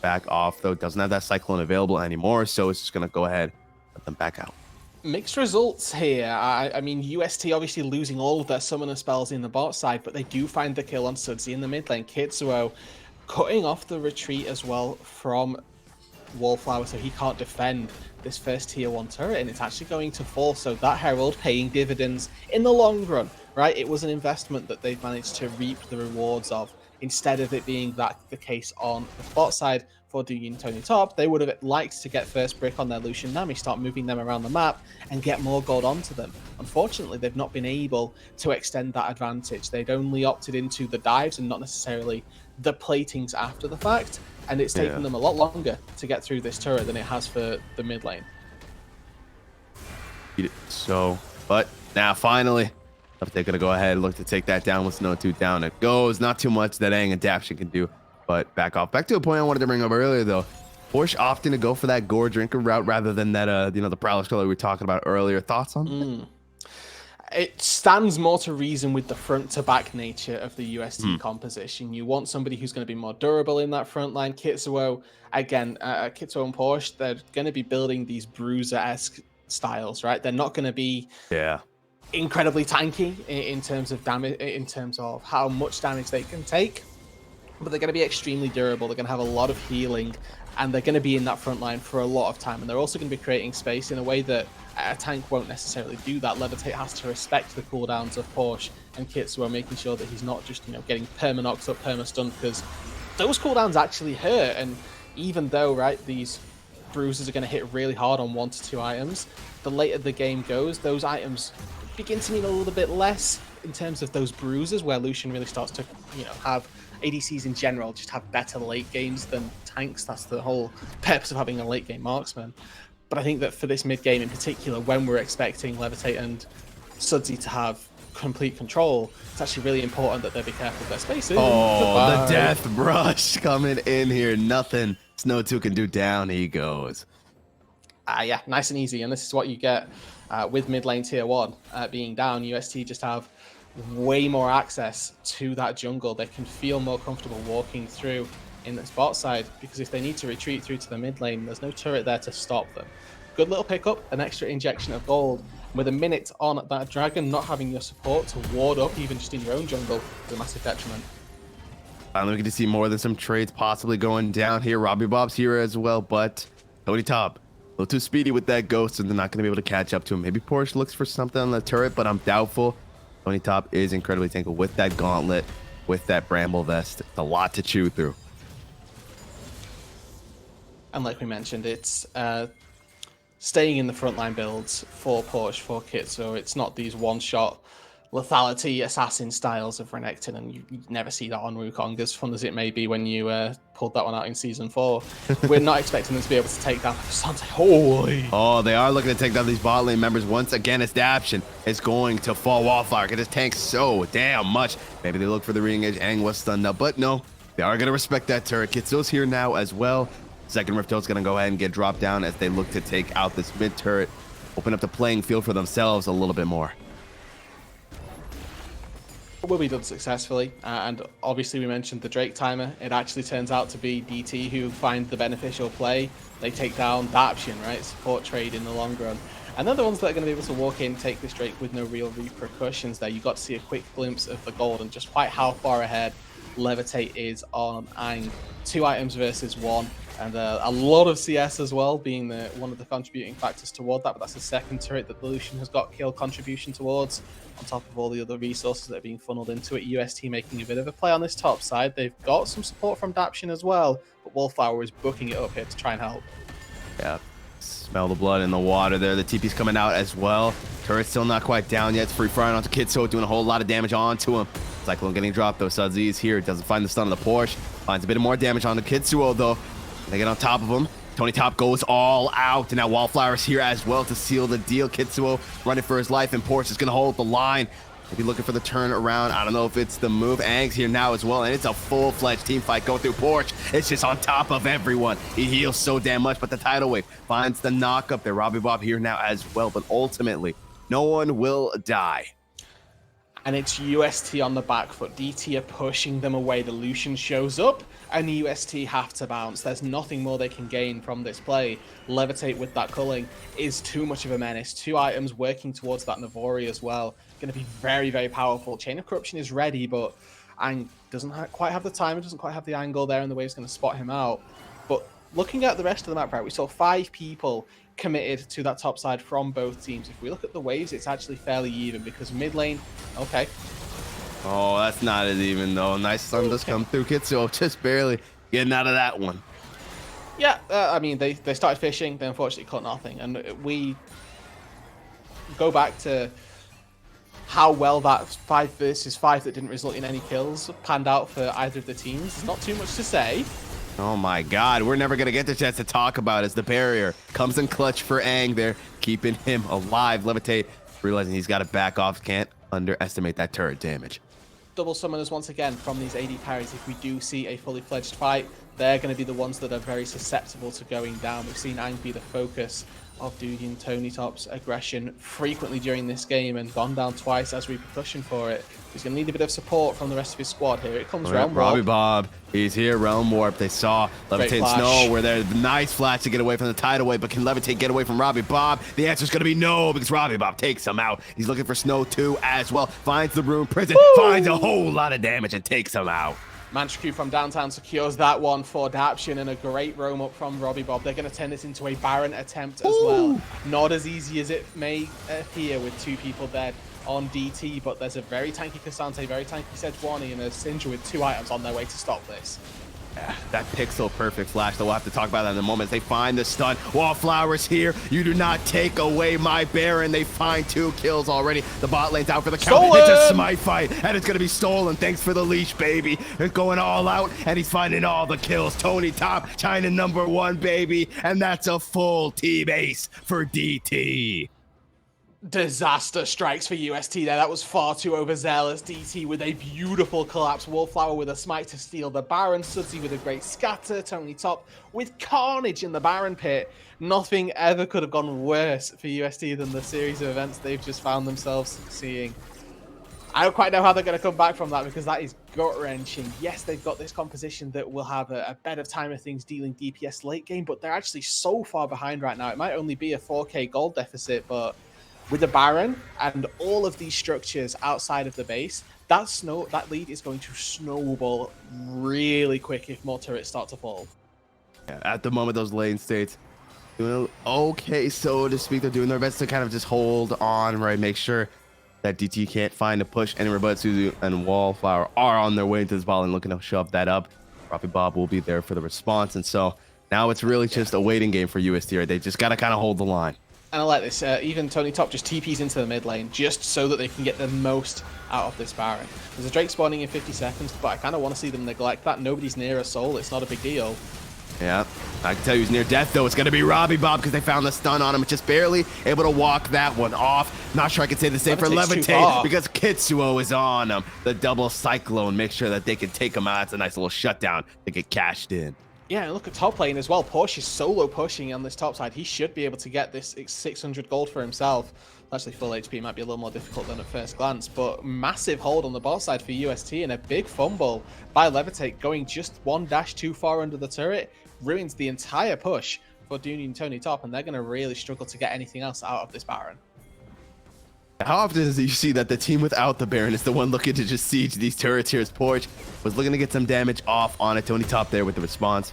Back off, though. Doesn't have that Cyclone available anymore, so it's just going to go ahead, let them back out. Mixed results here. I mean, UST obviously losing all of their summoner spells in the bot side, but they do find the kill on Sudsy in the mid lane. Kitsuo cutting off the retreat as well from Wallflower, so he can't defend this first tier 1 turret, and it's actually going to fall. So that Herald paying dividends in the long run, right? It was an investment that they've managed to reap the rewards of, instead of it being the case on the bot side for Douyin and Tony Top. They would have liked to get first brick on their Lucian Nami, start moving them around the map and get more gold onto them. Unfortunately, they've not been able to extend that advantage. They'd only opted into the dives and not necessarily the platings after the fact, and it's taken them a lot longer to get through this turret than it has for the mid lane. So, but now finally, they're going to go ahead and look to take that down with Snow 2 down. It goes. Not too much that Ang and Daption can do, but back off. Back to a point I wanted to bring up earlier, though. Porsche opting to go for that Gore Drinker route rather than that, the Prowler Stroller we were talking about earlier. Thoughts on that? It stands more to reason with the front-to-back nature of the UST composition. You want somebody who's going to be more durable in that front line. Kitsuo, again, Kitsuo and Porsche, they're going to be building these Bruiser-esque styles, right? They're not going to be incredibly tanky in terms of damage, in terms of how much damage they can take, but they're going to be extremely durable. They're going to have a lot of healing, and they're going to be in that front line for a lot of time. And they're also going to be creating space in a way that a tank won't necessarily do that. Levitate has to respect the cooldowns of Porsche and Kitsuo, making sure that he's not just, getting perma-knocked up, perma-stunned, because those cooldowns actually hurt. And even though, right, these bruises are going to hit really hard on 1 to 2 items, the later the game goes, those items begin to mean a little bit less in terms of those bruises, where Lucian really starts to, have ADCs in general just have better late games than tanks. That's the whole purpose of having a late game marksman. But I think that for this mid game in particular, when we're expecting Levitate and Sudsy to have complete control, it's actually really important that they be careful of their spaces. Oh, the death brush coming in here. Nothing Snow 2 can do down. He goes. Yeah, nice and easy. And this is what you get with mid lane tier 1 being down. UST just have way more access to that jungle. They can feel more comfortable walking through in the bot side, because if they need to retreat through to the mid lane, there's no turret there to stop them. Good little pickup, an extra injection of gold. With a minute on that dragon, not having your support to ward up even just in your own jungle is a massive detriment. Finally, we get to see more than some trades possibly going down here. Robbie Bob's here as well, but Tony Top a little too speedy with that ghost, and they're not going to be able to catch up to him. Maybe Porsche looks for something on the turret, but I'm doubtful. Tony Top is incredibly tanky with that gauntlet, with that bramble vest. It's a lot to chew through. And like we mentioned, it's staying in the frontline builds for Porsche, for Kit, so it's not these one-shot lethality assassin styles of Renekton, and you never see that on Wukong, as fun as it may be when you pulled that one out in Season 4. We're not expecting them to be able to take down Sante. Holy! Oh, they are looking to take down these bot lane members. Once again, it's Daption is going to fall Wallflower, because this tanks so damn much. Maybe they look for the re-engage. Aang was stunned up, but no, they are going to respect that turret. Kitsuo's here now as well. Second Rift Tail's going to go ahead and get dropped down as they look to take out this mid turret, open up the playing field for themselves a little bit more. It will be done successfully, and obviously we mentioned the Drake timer. It actually turns out to be DT who find the beneficial play. They take down Daption, right? Support trade in the long run. And they're the ones that are going to be able to walk in, take this Drake with no real repercussions there. You got to see a quick glimpse of the gold and just quite how far ahead Levitate is on Aang. 2 items versus 1. And a lot of CS as well, being one of the contributing factors toward that. But that's the second turret that the Lucian has got kill contribution towards, on top of all the other resources that are being funneled into it. UST making a bit of a play on this top side. They've got some support from Daption as well, but Wallflower is booking it up here to try and help. Yeah, smell the blood in the water there. The TP's coming out as well. Turret's still not quite down yet. It's free firing onto Kitso, doing a whole lot of damage onto him. Cyclone getting dropped though. Sudsy is here. Doesn't find the stun on the Porsche. Finds a bit more damage on the Kitsuo though. They get on top of him. Tony Top goes all out, and now Wallflower's here as well to seal the deal. Kitsuo running for his life, and Porsche is going to hold the line. Maybe looking for the turnaround. I don't know if it's the move. Ang's here now as well, and it's a full-fledged team fight going through Porsche. It's just on top of everyone. He heals so damn much, but the tidal wave finds the knock-up there. Robbie Bob here now as well, but ultimately, no one will die. And it's UST on the back foot. DT are pushing them away. The Lucian shows up, and UST have to bounce. There's nothing more they can gain from this play. Levitate with that culling is too much of a menace. 2 items working towards that Navori as well. Going to be very, very powerful. Chain of Corruption is ready, but Ang doesn't quite have the time. It doesn't quite have the angle there and the way it's going to spot him out. But looking at the rest of the map, right, we saw 5 people committed to that top side from both teams. If we look at the waves, it's actually fairly even because mid lane, okay. Oh, that's not as even though. Nice stun does come through. Kitsuo just barely getting out of that one. Yeah, I mean, they started fishing. They unfortunately caught nothing. And we go back to how well that 5 versus 5 that didn't result in any kills panned out for either of the teams. There's not too much to say. Oh my god, we're never going to get the chance to talk about it as the barrier comes in clutch for Ang there, keeping him alive. Levitate, realizing he's got to back off. Can't underestimate that turret damage. Double summoners once again from these AD carries. If we do see a fully fledged fight, they're going to be the ones that are very susceptible to going down. We've seen Ang be the focus of Duty and Tony Top's aggression frequently during this game and gone down twice as repercussion for it. He's going to need a bit of support from the rest of his squad here. It comes Realm Warp. Robbie Bob, he's here. Realm Warp. They saw Levitate Snow where there's nice flash to get away from the tidal wave, but can Levitate get away from Robbie Bob? The answer is going to be no, because Robbie Bob takes him out. He's looking for Snow too as well. Finds the Rune Prison, finds a whole lot of damage and takes him out. Manchku from downtown secures that one for Daption, and a great roam up from Robbie Bob. They're going to turn this into a Baron attempt as well. Not as easy as it may appear with 2 people dead on DT, but there's a very tanky Cassante, very tanky Sejuani, and a Sindra with 2 items on their way to stop this. Yeah, that pixel perfect flash, though we'll have to talk about that in a moment. They find the stun. Wallflower's here. You do not take away my Baron. They find 2 kills already. The bot lane's out for the count. It's a smite fight, and it's going to be stolen. Thanks for the leash, baby. It's going all out, and he's finding all the kills. Tony Top, China #1, baby. And that's a full team ace for DT. Disaster strikes for UST there. That was far too overzealous. DT with a beautiful collapse. Wallflower with a smite to steal the Baron. Sudsy with a great scatter. Tony Top with carnage in the Baron pit. Nothing ever could have gone worse for UST than the series of events they've just found themselves seeing. I don't quite know how they're going to come back from that, because that is gut-wrenching. Yes, they've got this composition that will have a better time of things dealing DPS late game, but they're actually so far behind right now. It might only be a 4k gold deficit, but with the Baron and all of these structures outside of the base, that lead is going to snowball really quick if more turrets start to fall. Yeah, at the moment, those lane states doing okay, so to speak. They're doing their best to kind of just hold on, right? Make sure that DT can't find a push anywhere, but Suzu and Wallflower are on their way into this ball and looking to shove that up. Robbie Bob will be there for the response, and so now it's really just a waiting game for UST, right? They just got to kind of hold the line. And I like this, even Tony Top just TPs into the mid lane just so that they can get the most out of this Baron. There's a Drake spawning in 50 seconds, but I kind of want to see them neglect that. Nobody's near a soul, it's not a big deal. Yeah, I can tell you he's near death, though. It's going to be Robbie Bob because they found the stun on him. Just barely able to walk that one off. Not sure I can say the same for Levitate because Kitsuo is on him. The double Cyclone, make sure that they can take him out. It's a nice little shutdown to get cashed in. Yeah, and look at top lane as well. Porsche is solo pushing on this top side. He should be able to get this 600 gold for himself. Actually, full HP might be a little more difficult than at first glance, but massive hold on the bot side for UST and a big fumble by Levitate going just 1 dash too far under the turret. Ruins the entire push for Dooney and Tony Top, and they're going to really struggle to get anything else out of this Baron. How often is it you see that the team without the Baron is the one looking to just siege these turrets here? As Porsche was looking to get some damage off on it. Tony Top there with the response.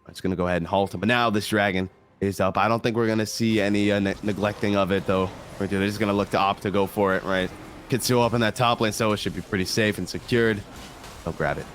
It's going to go ahead and halt him. But now this dragon is up. I don't think we're going to see any neglecting of it, though. They're just going to look to opt to go for it, right? Kitsu up in that top lane, so it should be pretty safe and secured. They'll grab it.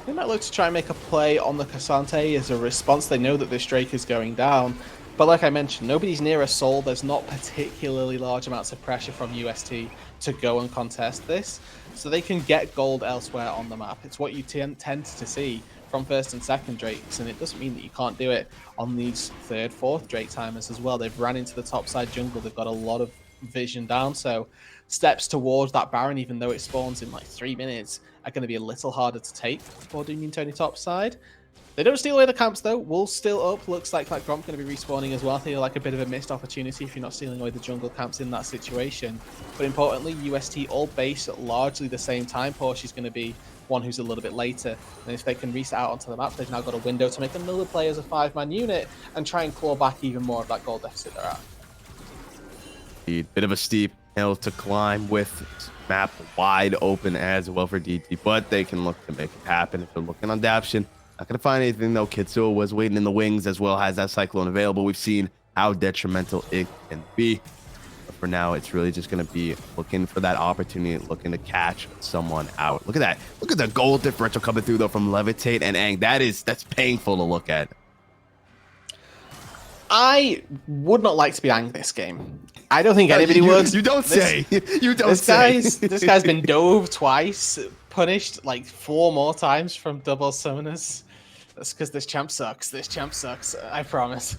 They might look to try and make a play on the Cassante as a response. They know that this Drake is going down. But like I mentioned, nobody's near a soul. There's not particularly large amounts of pressure from UST to go and contest this. So they can get gold elsewhere on the map. It's what you tend to see from first and second Drakes, and it doesn't mean that you can't do it on these third, fourth Drake timers as well. They've ran into the top side jungle. They've got a lot of vision down, so steps towards that Baron, even though it spawns in like 3 minutes, are going to be a little harder to take for Dooming Tony top side. They don't steal away the camps though. Wolves still up. Looks like Gromp going to be respawning as well. I feel like a bit of a missed opportunity if you're not stealing away the jungle camps in that situation. But importantly, UST all base at largely the same time. Porsche is going to be one who's a little bit later. And if they can reset out onto the map, they've now got a window to make another play as a 5-man unit and try and claw back even more of that gold deficit they're at. Bit of a steep hill to climb with map wide open as well for DT, but they can look to make it happen if they're looking on Daption. Not going to find anything though. Kitsuo was waiting in the wings as well, has that Cyclone available. We've seen how detrimental it can be. But for now, it's really just going to be looking for that opportunity, looking to catch someone out. Look at that. Look at the gold differential coming through though from Levitate and Aang. That's painful to look at. I would not like to be Aang this game. I don't think anybody would. You don't say. You don't say. This guy's been dove twice, punished like 4 more times from double summoners. That's because this champ sucks. This champ sucks. I promise.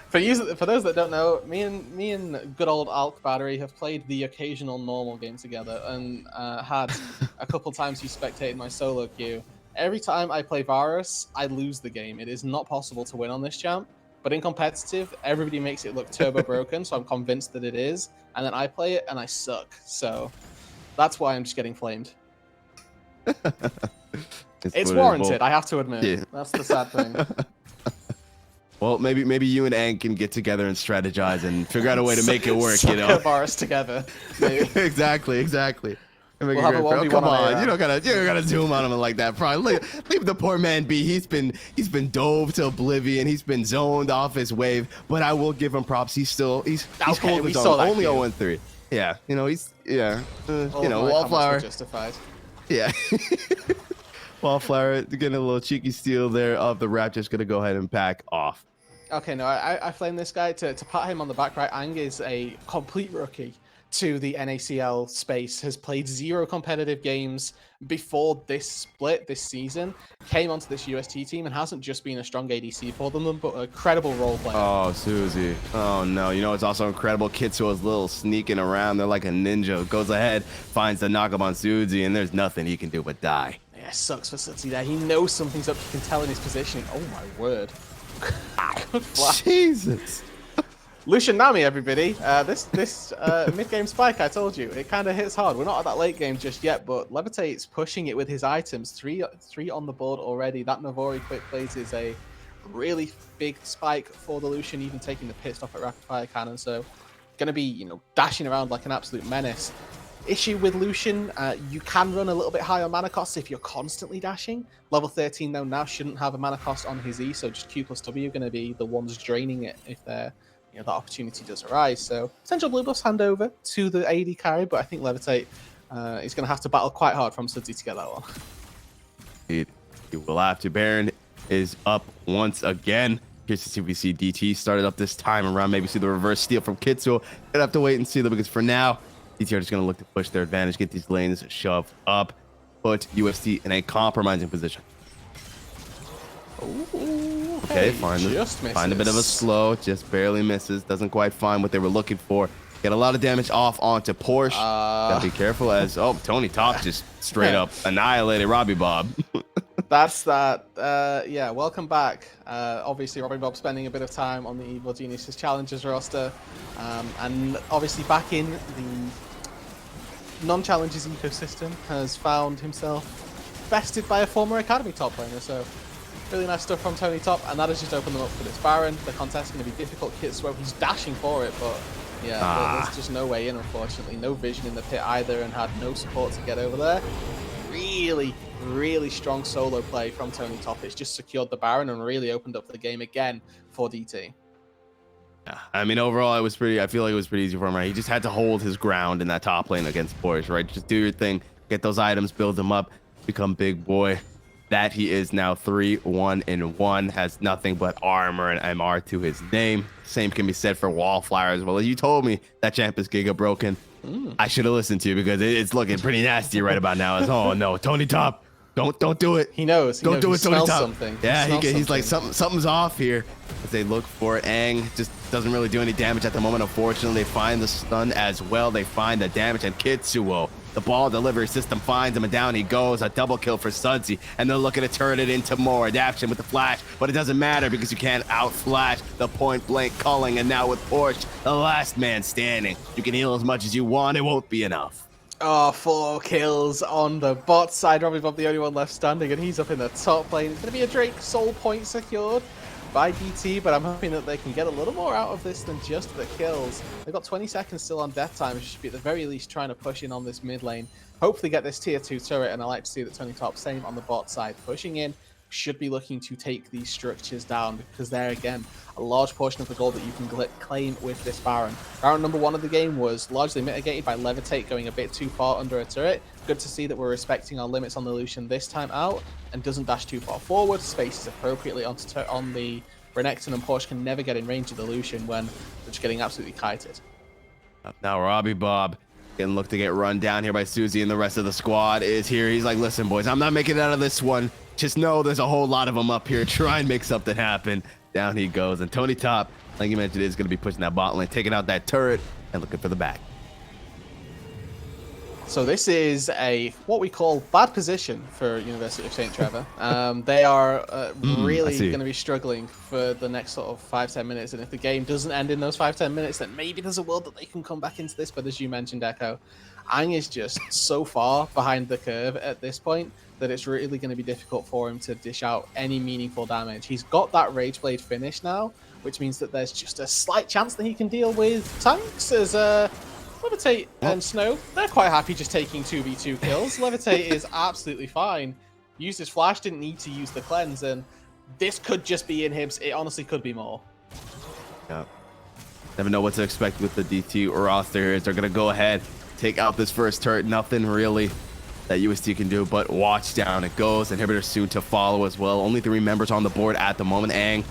For those that don't know, me and good old Alk Battery have played the occasional normal game together, and had a couple times he spectated my solo queue. Every time I play Varus, I lose the game. It is not possible to win on this champ. But in competitive, everybody makes it look turbo broken, so I'm convinced that it is. And then I play it and I suck. So that's why I'm just getting flamed. It's warranted, I have to admit. Yeah. That's the sad thing. Well, maybe you and Aang can get together and strategize and figure out a way to make it work, you know? Virus together. Exactly. We'll have a 1v1 come on, on you don't gotta zoom on him like that. Probably leave the poor man be. He's been dove to oblivion. He's been zoned off his wave. But I will give him props. He's holding his own. Only 0-3. Yeah, you know Wallflower justified. Yeah. Wallflower getting a little cheeky steal there of the Raptors. Gonna go ahead and back off. Okay, no, I flame this guy to pat him on the back. Right, Aang is a complete rookie to the NACL space, has played 0 competitive games before this split this season, came onto this UST team and hasn't just been a strong ADC for them, but a credible role player. Oh, Susie. Oh, no. You know, it's also incredible. Kitsuo's little sneaking around. They're like a ninja. Goes ahead, finds the knock-up on Susie, and there's nothing he can do but die. Yeah, sucks for Susie there. He knows something's up. You can tell in his positioning. Oh, my word. Jesus. Lucian Nami, everybody. This mid-game spike, I told you, it kind of hits hard. We're not at that late game just yet, but Levitate's pushing it with his items. Three on the board already. That Navori quick plays is a really big spike for the Lucian, even taking the pit stop at rapid fire cannon. So, going to be, dashing around like an absolute menace. Issue with Lucian, you can run a little bit higher mana costs if you're constantly dashing. Level 13 though now shouldn't have a mana cost on his E, so just Q plus W are going to be the ones draining it if they're that opportunity does arise. So potential blue buffs hand over to the AD carry, but I think Levitate is going to have to battle quite hard from Sudsy to get that one. You will have to. Baron is up once again. Here's to see if we see DT started up this time around. Maybe see the reverse steal from Kitsu. Gonna have to wait and see though, because for now, DT are just going to look to push their advantage, get these lanes shoved up, put UST in a compromising position. Ooh, okay, hey, find a bit of a slow, just barely misses. Doesn't quite find what they were looking for. Get a lot of damage off onto Porsche. Gotta be careful as Tony Top just straight up annihilated Robbie Bob. That's that. Yeah, welcome back. Obviously, Robbie Bob spending a bit of time on the Evil Geniuses Challengers roster, and obviously back in the non-challenges ecosystem, has found himself bested by a former Academy top laner. So really nice stuff from Tony Top, and that has just opened them up for this Baron. The contest is going to be difficult. Kitsuo, he's dashing for it, but yeah, there's just no way in, unfortunately. No vision in the pit either, and had no support to get over there. really strong solo play from Tony Top. It's just secured the Baron and really opened up the game again for DT. Yeah, I mean, overall, I feel like it was pretty easy for him, right? He just had to hold his ground in that top lane against Porsche, right? Just do your thing, get those items, build them up, become big boy. That he is now 3-1-1, has nothing but armor and MR to his name. Same can be said for Wallflower as well. You told me that champ is Giga broken. I should have listened to you because it's looking pretty nasty right about now. It's, oh no, Tony Top, don't do it. He knows. Don't do it, Tony Top. Something. Yeah, he's like something's off here. As they look for it, Aang just doesn't really do any damage at the moment. Unfortunately, they find the stun as well. They find the damage, and Kitsuo, the ball delivery system, finds him, and down he goes. A double kill for Sudsy, and they're looking to turn it into more. Adaption with the flash, but it doesn't matter because you can't outflash the point blank calling. And now with Porsche, the last man standing, you can heal as much as you want. It won't be enough. Oh, 4 kills on the bot side. Robbie Bob, the only one left standing, and he's up in the top lane. It's going to be a Drake soul point secured by DT, but I'm hoping that they can get a little more out of this than just the kills. They've got 20 seconds still on death time, which should be at the very least trying to push in on this mid lane. Hopefully get this tier 2 turret, and I like to see that Tony Top, same on the bot side, pushing in. Should be looking to take these structures down because they're, again, a large portion of the gold that you can claim with this Baron. Baron number 1 of the game was largely mitigated by Levitate going a bit too far under a turret. Good to see that we're respecting our limits on the Lucian this time out and doesn't dash too far forward, spaces appropriately on the Renekton, and Porsche can never get in range of the Lucian when they're just getting absolutely kited. Now Robbie Bob getting looked to get run down here by Susie, and the rest of the squad is here. He's like, listen, boys, I'm not making it out of this one. Just know there's a whole lot of them up here. Try and make something happen. Down he goes. And Tony Top, like you mentioned, is going to be pushing that bot lane, taking out that turret, and looking for the back. So this is what we call bad position for University of St. Trevor. They are really going to be struggling for the next sort of 5-10 minutes. And if the game doesn't end in those 5-10 minutes, then maybe there's a world that they can come back into this. But as you mentioned, Echo, Aang is just so far behind the curve at this point that it's really going to be difficult for him to dish out any meaningful damage. He's got that Rage Blade finish now, which means that there's just a slight chance that he can deal with tanks as Levitate and Snow. They're quite happy just taking 2v2 kills. Levitate is absolutely fine. Used his flash, didn't need to use the cleanse, and this could just be inhibs. It honestly could be more. Yeah. Never know what to expect with the DT roster here. They're going to go ahead, take out this first turret. Nothing really that UST can do, but watch down. It goes. Inhibitor soon to follow as well. Only 3 members on the board at the moment. Aang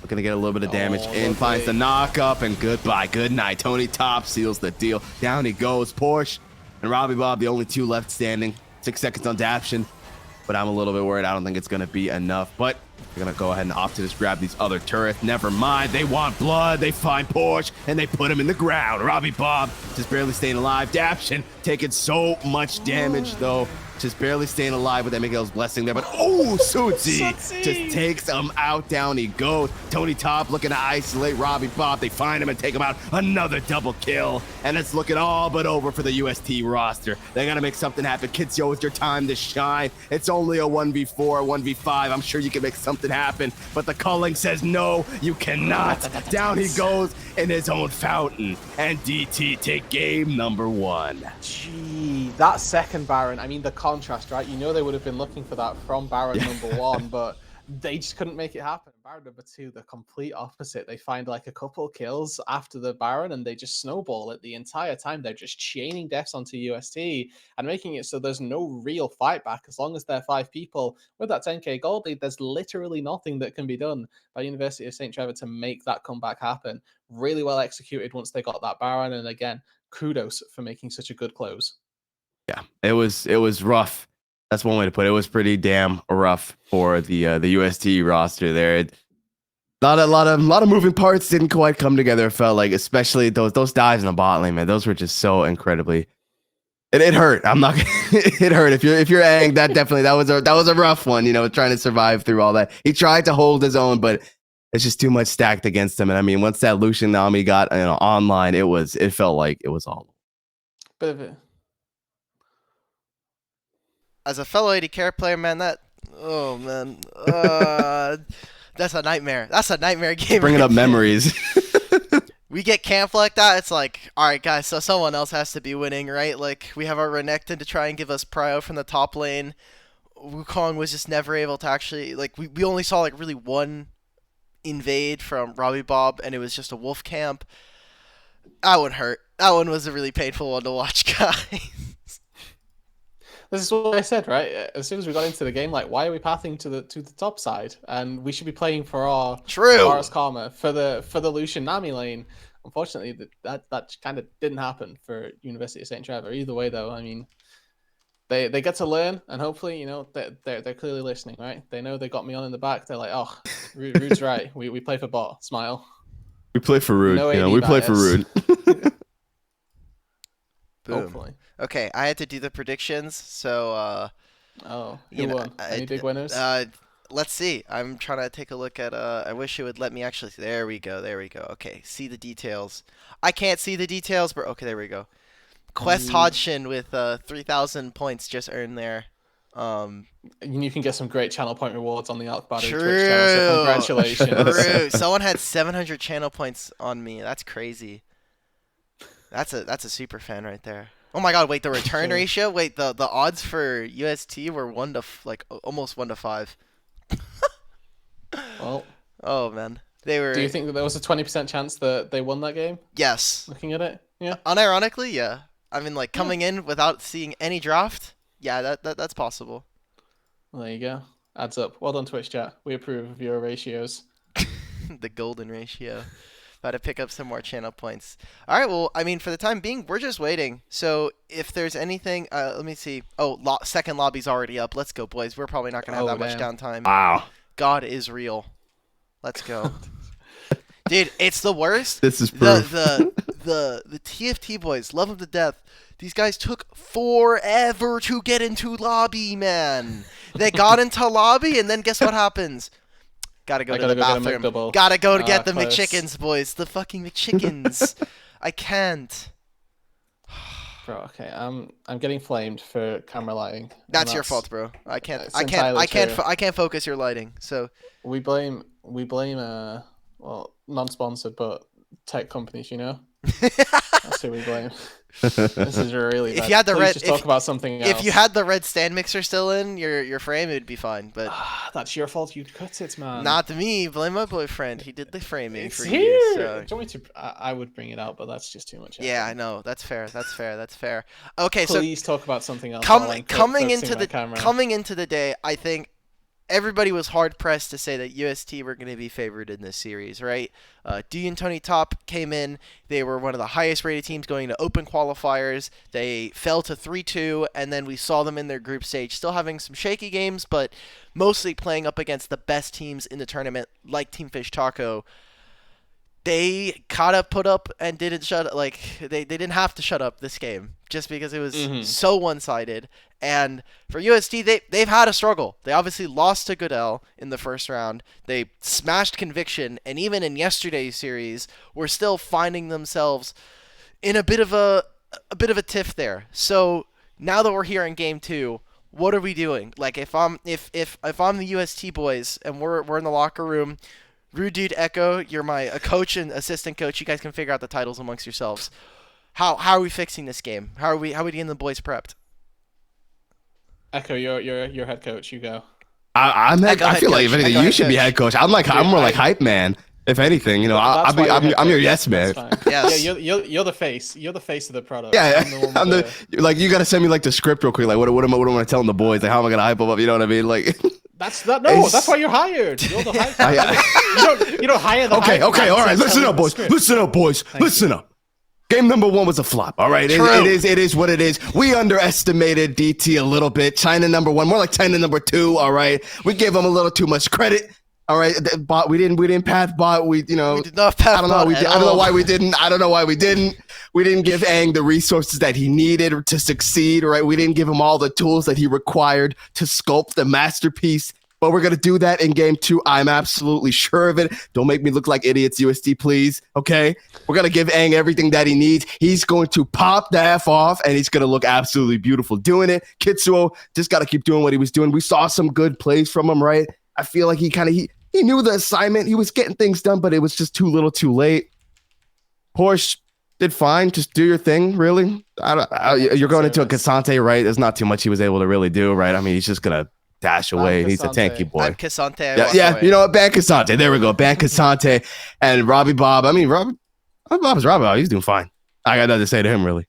looking to get a little bit of damage in. Finds the knock up, and goodbye. Good night. Tony Top seals the deal. Down he goes. Porsche and Robbie Bob, the only 2 left standing. 6 seconds on Daption, but I'm a little bit worried. I don't think it's going to be enough, but they're going to go ahead and opt to just grab these other turrets. Never mind. They want blood. They find Porsche, and they put him in the ground. Robbie Bob just barely staying alive. Daption taking so much damage, though. Just barely staying alive with that Miguel's blessing there. But, oh, Suzy just takes him out. Down he goes. Tony Top looking to isolate Robbie Bob. They find him and take him out. Another double kill. And it's looking all but over for the UST roster. They got to make something happen. Kitsuo, it's your time to shine. It's only a 1v4, 1v5. I'm sure you can make something happen. But the culling says, no, you cannot. Down he goes in his own fountain. And DT take game number 1. Gee, that second Baron, I mean, the contrast, right? You know they would have been looking for that from Baron number 1, but they just couldn't make it happen. Baron number 2, the complete opposite. They find like a couple kills after the Baron and they just snowball it the entire time. They're just chaining deaths onto UST and making it so there's no real fight back. As long as they're 5 people with that 10k gold lead, there's literally nothing that can be done by University of St. Trevor to make that comeback happen. Really well executed once they got that Baron, and again, kudos for making such a good close. Yeah, it was rough. That's one way to put it. It was pretty damn rough for the UST roster there. A lot of moving parts didn't quite come together. It felt like, especially those dives in the bot lane, man. Those were just so incredibly. It hurt. I'm not. It hurt. If you're Aang, that was a rough one. You know, trying to survive through all that. He tried to hold his own, but it's just too much stacked against him. And I mean, once that Lucian Nami got online, it felt like it was all. Bit of it. As a fellow AD carry player, man, that's a nightmare. That's a nightmare game. Bringing up memories. we get camp like that, it's like, all right, guys, so someone else has to be winning, right? Like, we have our Renekton to try and give us prio from the top lane. Wukong was just never able to actually, like, we only saw, like, really one invade from Robbie Bob, and it was just a wolf camp. That one hurt. That one was a really painful one to watch, guys. This is what I said, right? As soon as we got into the game, like, why are we pathing to the top side? And we should be playing for our True. Varus Karma for the Lucian Nami lane. Unfortunately, that kind of didn't happen for University of St. Trevor. Either way, though, I mean, they get to learn, and hopefully, you know, they're clearly listening, right? They know they got me on in the back. They're like, oh, Rude's right. We play for bot. Smile. We play for Rude. No you know, AD we play for bias. Rude. Boom. Hopefully. Okay, I had to do the predictions, so Who won? Any big winners? Let's see. I'm trying to take a look at I wish it would let me actually. There we go. Okay, see the details. I can't see the details, but okay, there we go. Quest Hodgson with 3,000 points just earned there. You can get some great channel point rewards on the Alkbody True. Twitch channel, so congratulations. True. Someone had 700 channel points on me. That's crazy. That's a super fan right there. Oh my god, wait, the return ratio? Wait, the odds for UST were almost 1 to 5. Well, oh man. They were. do you think that there was a 20% chance that they won that game? Yes. Looking at it? Yeah. Unironically, yeah. I mean, like, coming in without seeing any draft, yeah, that's possible. Well, there you go. Adds up. Well done, Twitch chat. We approve of your ratios. The golden ratio. Got to pick up some more channel points. All right, well, I mean, for the time being, we're just waiting. So if there's anything, let me see. Oh, second lobby's already up. Let's go, boys. We're probably not going to have that much downtime. Wow. God is real. Let's go. Dude, it's the worst. This is proof. The TFT boys, love them to death. These guys took forever to get into lobby, man. They got into lobby, and then guess what happens? Gotta go to the bathroom. Gotta go to get the close. McChickens, boys. The fucking McChickens. I can't. Bro, okay, I'm getting flamed for camera lighting. That's your fault, bro. I can't focus your lighting. So we blame well, non-sponsored but tech companies, you know. That's who we blame. This is really bad. If you had the red, just talk about something else. If you had the red stand mixer still in your frame, it would be fine. But that's your fault. You cut it, man. Not me. Blame my boyfriend. He did the framing it's for here. you. So. Do you want me to? I would bring it out, but that's just too much. Yeah, I know. That's fair. Okay, please talk about something else. Coming into the day, I think everybody was hard pressed to say that UST were going to be favored in this series, right? D and Tony Top came in. They were one of the highest rated teams going to open qualifiers. They fell to 3-2, and then we saw them in their group stage, still having some shaky games, but mostly playing up against the best teams in the tournament, like Team Fish Taco. They kind of put up and didn't shut up. Like, they didn't have to shut up this game just because it was so one-sided. And for UST, they've had a struggle. They obviously lost to Goodell in the first round. They smashed Conviction, and even in yesterday's series, were still finding themselves in a bit of a tiff there. So now that we're here in game 2, what are we doing? Like, if I'm the UST boys and we're in the locker room. Rude Dude Echo, you're my coach and assistant coach. You guys can figure out the titles amongst yourselves. How are we fixing this game? How are we getting the boys prepped? Echo, you're head coach. You go. I feel like if anything, you should be head coach. I'm more like hype man. If anything, you know, I'm your yes man. Yes. Yeah, you're the face. You're the face of the product. Yeah, I'm the like you gotta send me like the script real quick. Like what am I telling the boys? Like how am I gonna hype them up? You know what I mean? Like. That's why you're hired. You're the hype. You don't hire the hype. Okay, all right. Listen up, boys. Listen up. Game number 1 was a flop. All right, it is what it is. We underestimated DT a little bit. China number 1, more like China number 2. All right, we gave them a little too much credit. All right, bot. We didn't path bot. We did not path. I don't know. I don't know why we didn't. We didn't give Aang the resources that he needed to succeed. Right, we didn't give him all the tools that he required to sculpt the masterpiece. But we're gonna do that in game 2. I'm absolutely sure of it. Don't make me look like idiots, UST, please. Okay, we're gonna give Aang everything that he needs. He's going to pop the F off, and he's gonna look absolutely beautiful doing it. Kitsuo just gotta keep doing what he was doing. We saw some good plays from him, right? I feel like he knew the assignment. He was getting things done, but it was just too little too late. Porsche did fine. Just do your thing, really. You're going into a Cassante, right? There's not too much he was able to really do, right? I mean, he's just gonna dash away. He's a tanky boy. I'm Cassante. Yeah. You know what? Ban Cassante. There we go. Ban Cassante and Robbie Bob. I mean, Robbie Bob is Robbie Bob. He's doing fine. I got nothing to say to him, really.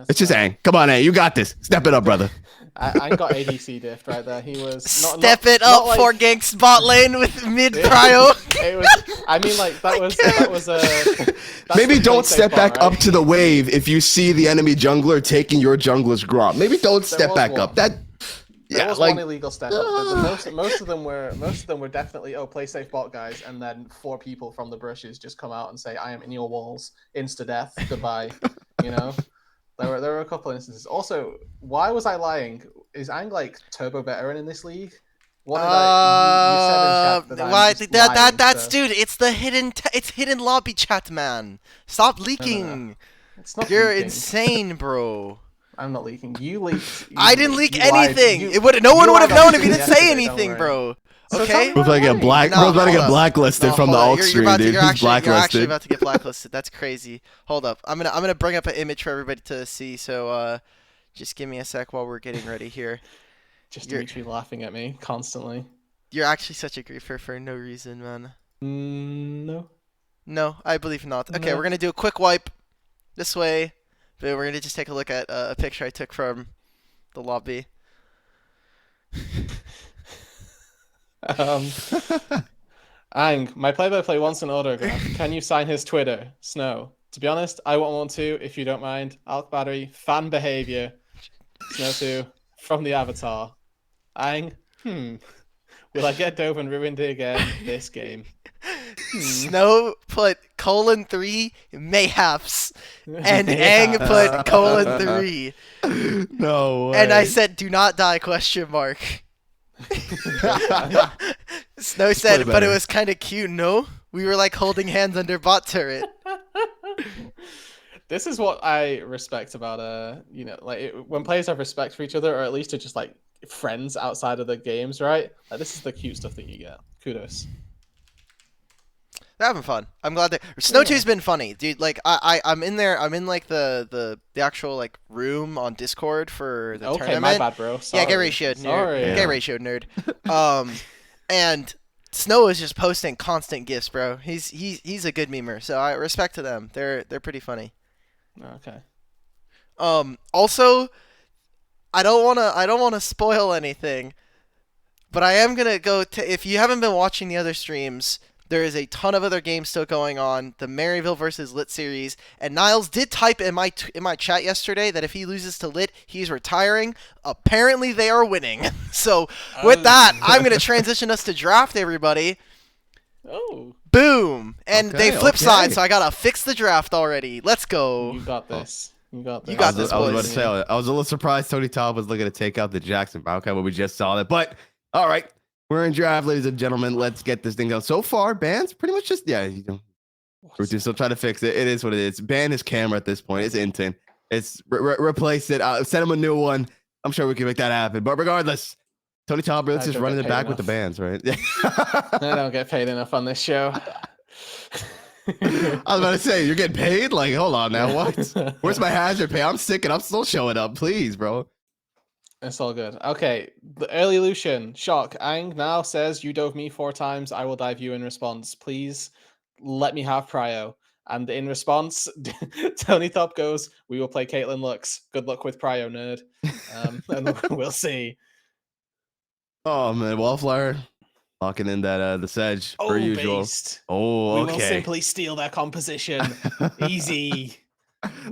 It's just Ang. Come on, Ang. You got this. Step it up, brother. I got ADC diffed right there. He was step it up like, for gank spot lane with mid prio. It was. I mean, like that was a. Maybe don't step back up to the wave if you see the enemy jungler taking your jungler's gromp. Maybe don't step back up. That. There was one illegal step up. Most of them were definitely play safe bot guys, and then 4 people from the bushes just come out and say, "I am in your walls, insta death, goodbye." You know. There were a couple instances. Also, why was I lying? Is Ang like turbo veteran in this league? What did you said in chat that's dude. It's the hidden lobby chat, man. Stop leaking. No. It's not. You're leaking. Insane, bro. I'm not leaking. You leaked. I didn't leak anything. No one would have known if you didn't say anything, bro. Okay. We're about to get blacklisted from the alt stream, dude. You're actually about to get blacklisted. That's crazy. Hold up. I'm gonna bring up an image for everybody to see. So just give me a sec while we're getting ready here. Just Dimitri laughing at me constantly. You're actually such a griefer for no reason, man. No. No, I believe not. Okay, we're gonna do a quick wipe this way, but we're gonna just take a look at a picture I took from the lobby. Ang, my play-by-play wants an autograph. Can you sign his Twitter? Snow. To be honest, I won't want to, if you don't mind. Alk Battery, fan behavior. Snow 2, from the Avatar. Ang, will I get dove and ruined again this game? Snow put :3 mayhaps, and Ang put :3. No way. And I said, "Do not die?" ? Snow said, but it was kind of cute, no? We were like holding hands under bot turret. This is what I respect about when players have respect for each other, or at least are just like friends outside of the games, right? Like, this is the cute stuff that you get. Kudos. They're having fun. I'm glad that Snow 2's been funny, dude. Like I'm in there. I'm in like the actual like room on Discord for the tournament. Okay, my bad, bro. Sorry. Yeah, get ratioed, nerd. Sorry. Get ratioed, nerd. And Snow is just posting constant gifs, bro. He's a good memer, so I respect to them. They're pretty funny. Okay. Also, I don't wanna spoil anything, but I am gonna go to. If you haven't been watching the other streams, there is a ton of other games still going on. The Maryville versus Lit series, and Niles did type in my chat yesterday that if he loses to Lit, he's retiring. Apparently, they are winning. So with that, I'm gonna transition us to draft, everybody. Oh. Boom! And they flip sides, so I gotta fix the draft already. Let's go. You got this. You got this. You got this, I was about boys. to say, I was a little surprised Tony Top was looking to take out the Jackson Bowcat, but we just saw that. But all right. We're in draft, ladies and gentlemen. Let's get this thing done. So far, Ban's pretty much just, we're just still trying to fix it. It is what it is. Ban his camera at this point. It's Intin. It's replace it. Send him a new one. I'm sure we can make that happen. But regardless, Tony Talbot's just running it back with the bands, right? I don't get paid enough on this show. I was about to say, you're getting paid? Like, hold on now. What? Where's my hazard pay? I'm sick and I'm still showing up. Please, bro. It's all good. Okay, the early Lucian. Shock. Ang now says, you dove me 4 times. I will dive you in response. Please let me have prio. And in response, Tony Top goes, we will play Caitlyn Lux. Good luck with prio, nerd. And we'll see. Oh, man. Wallflower locking in that the sedge per usual. Based. Oh, okay. We will simply steal their composition. Easy.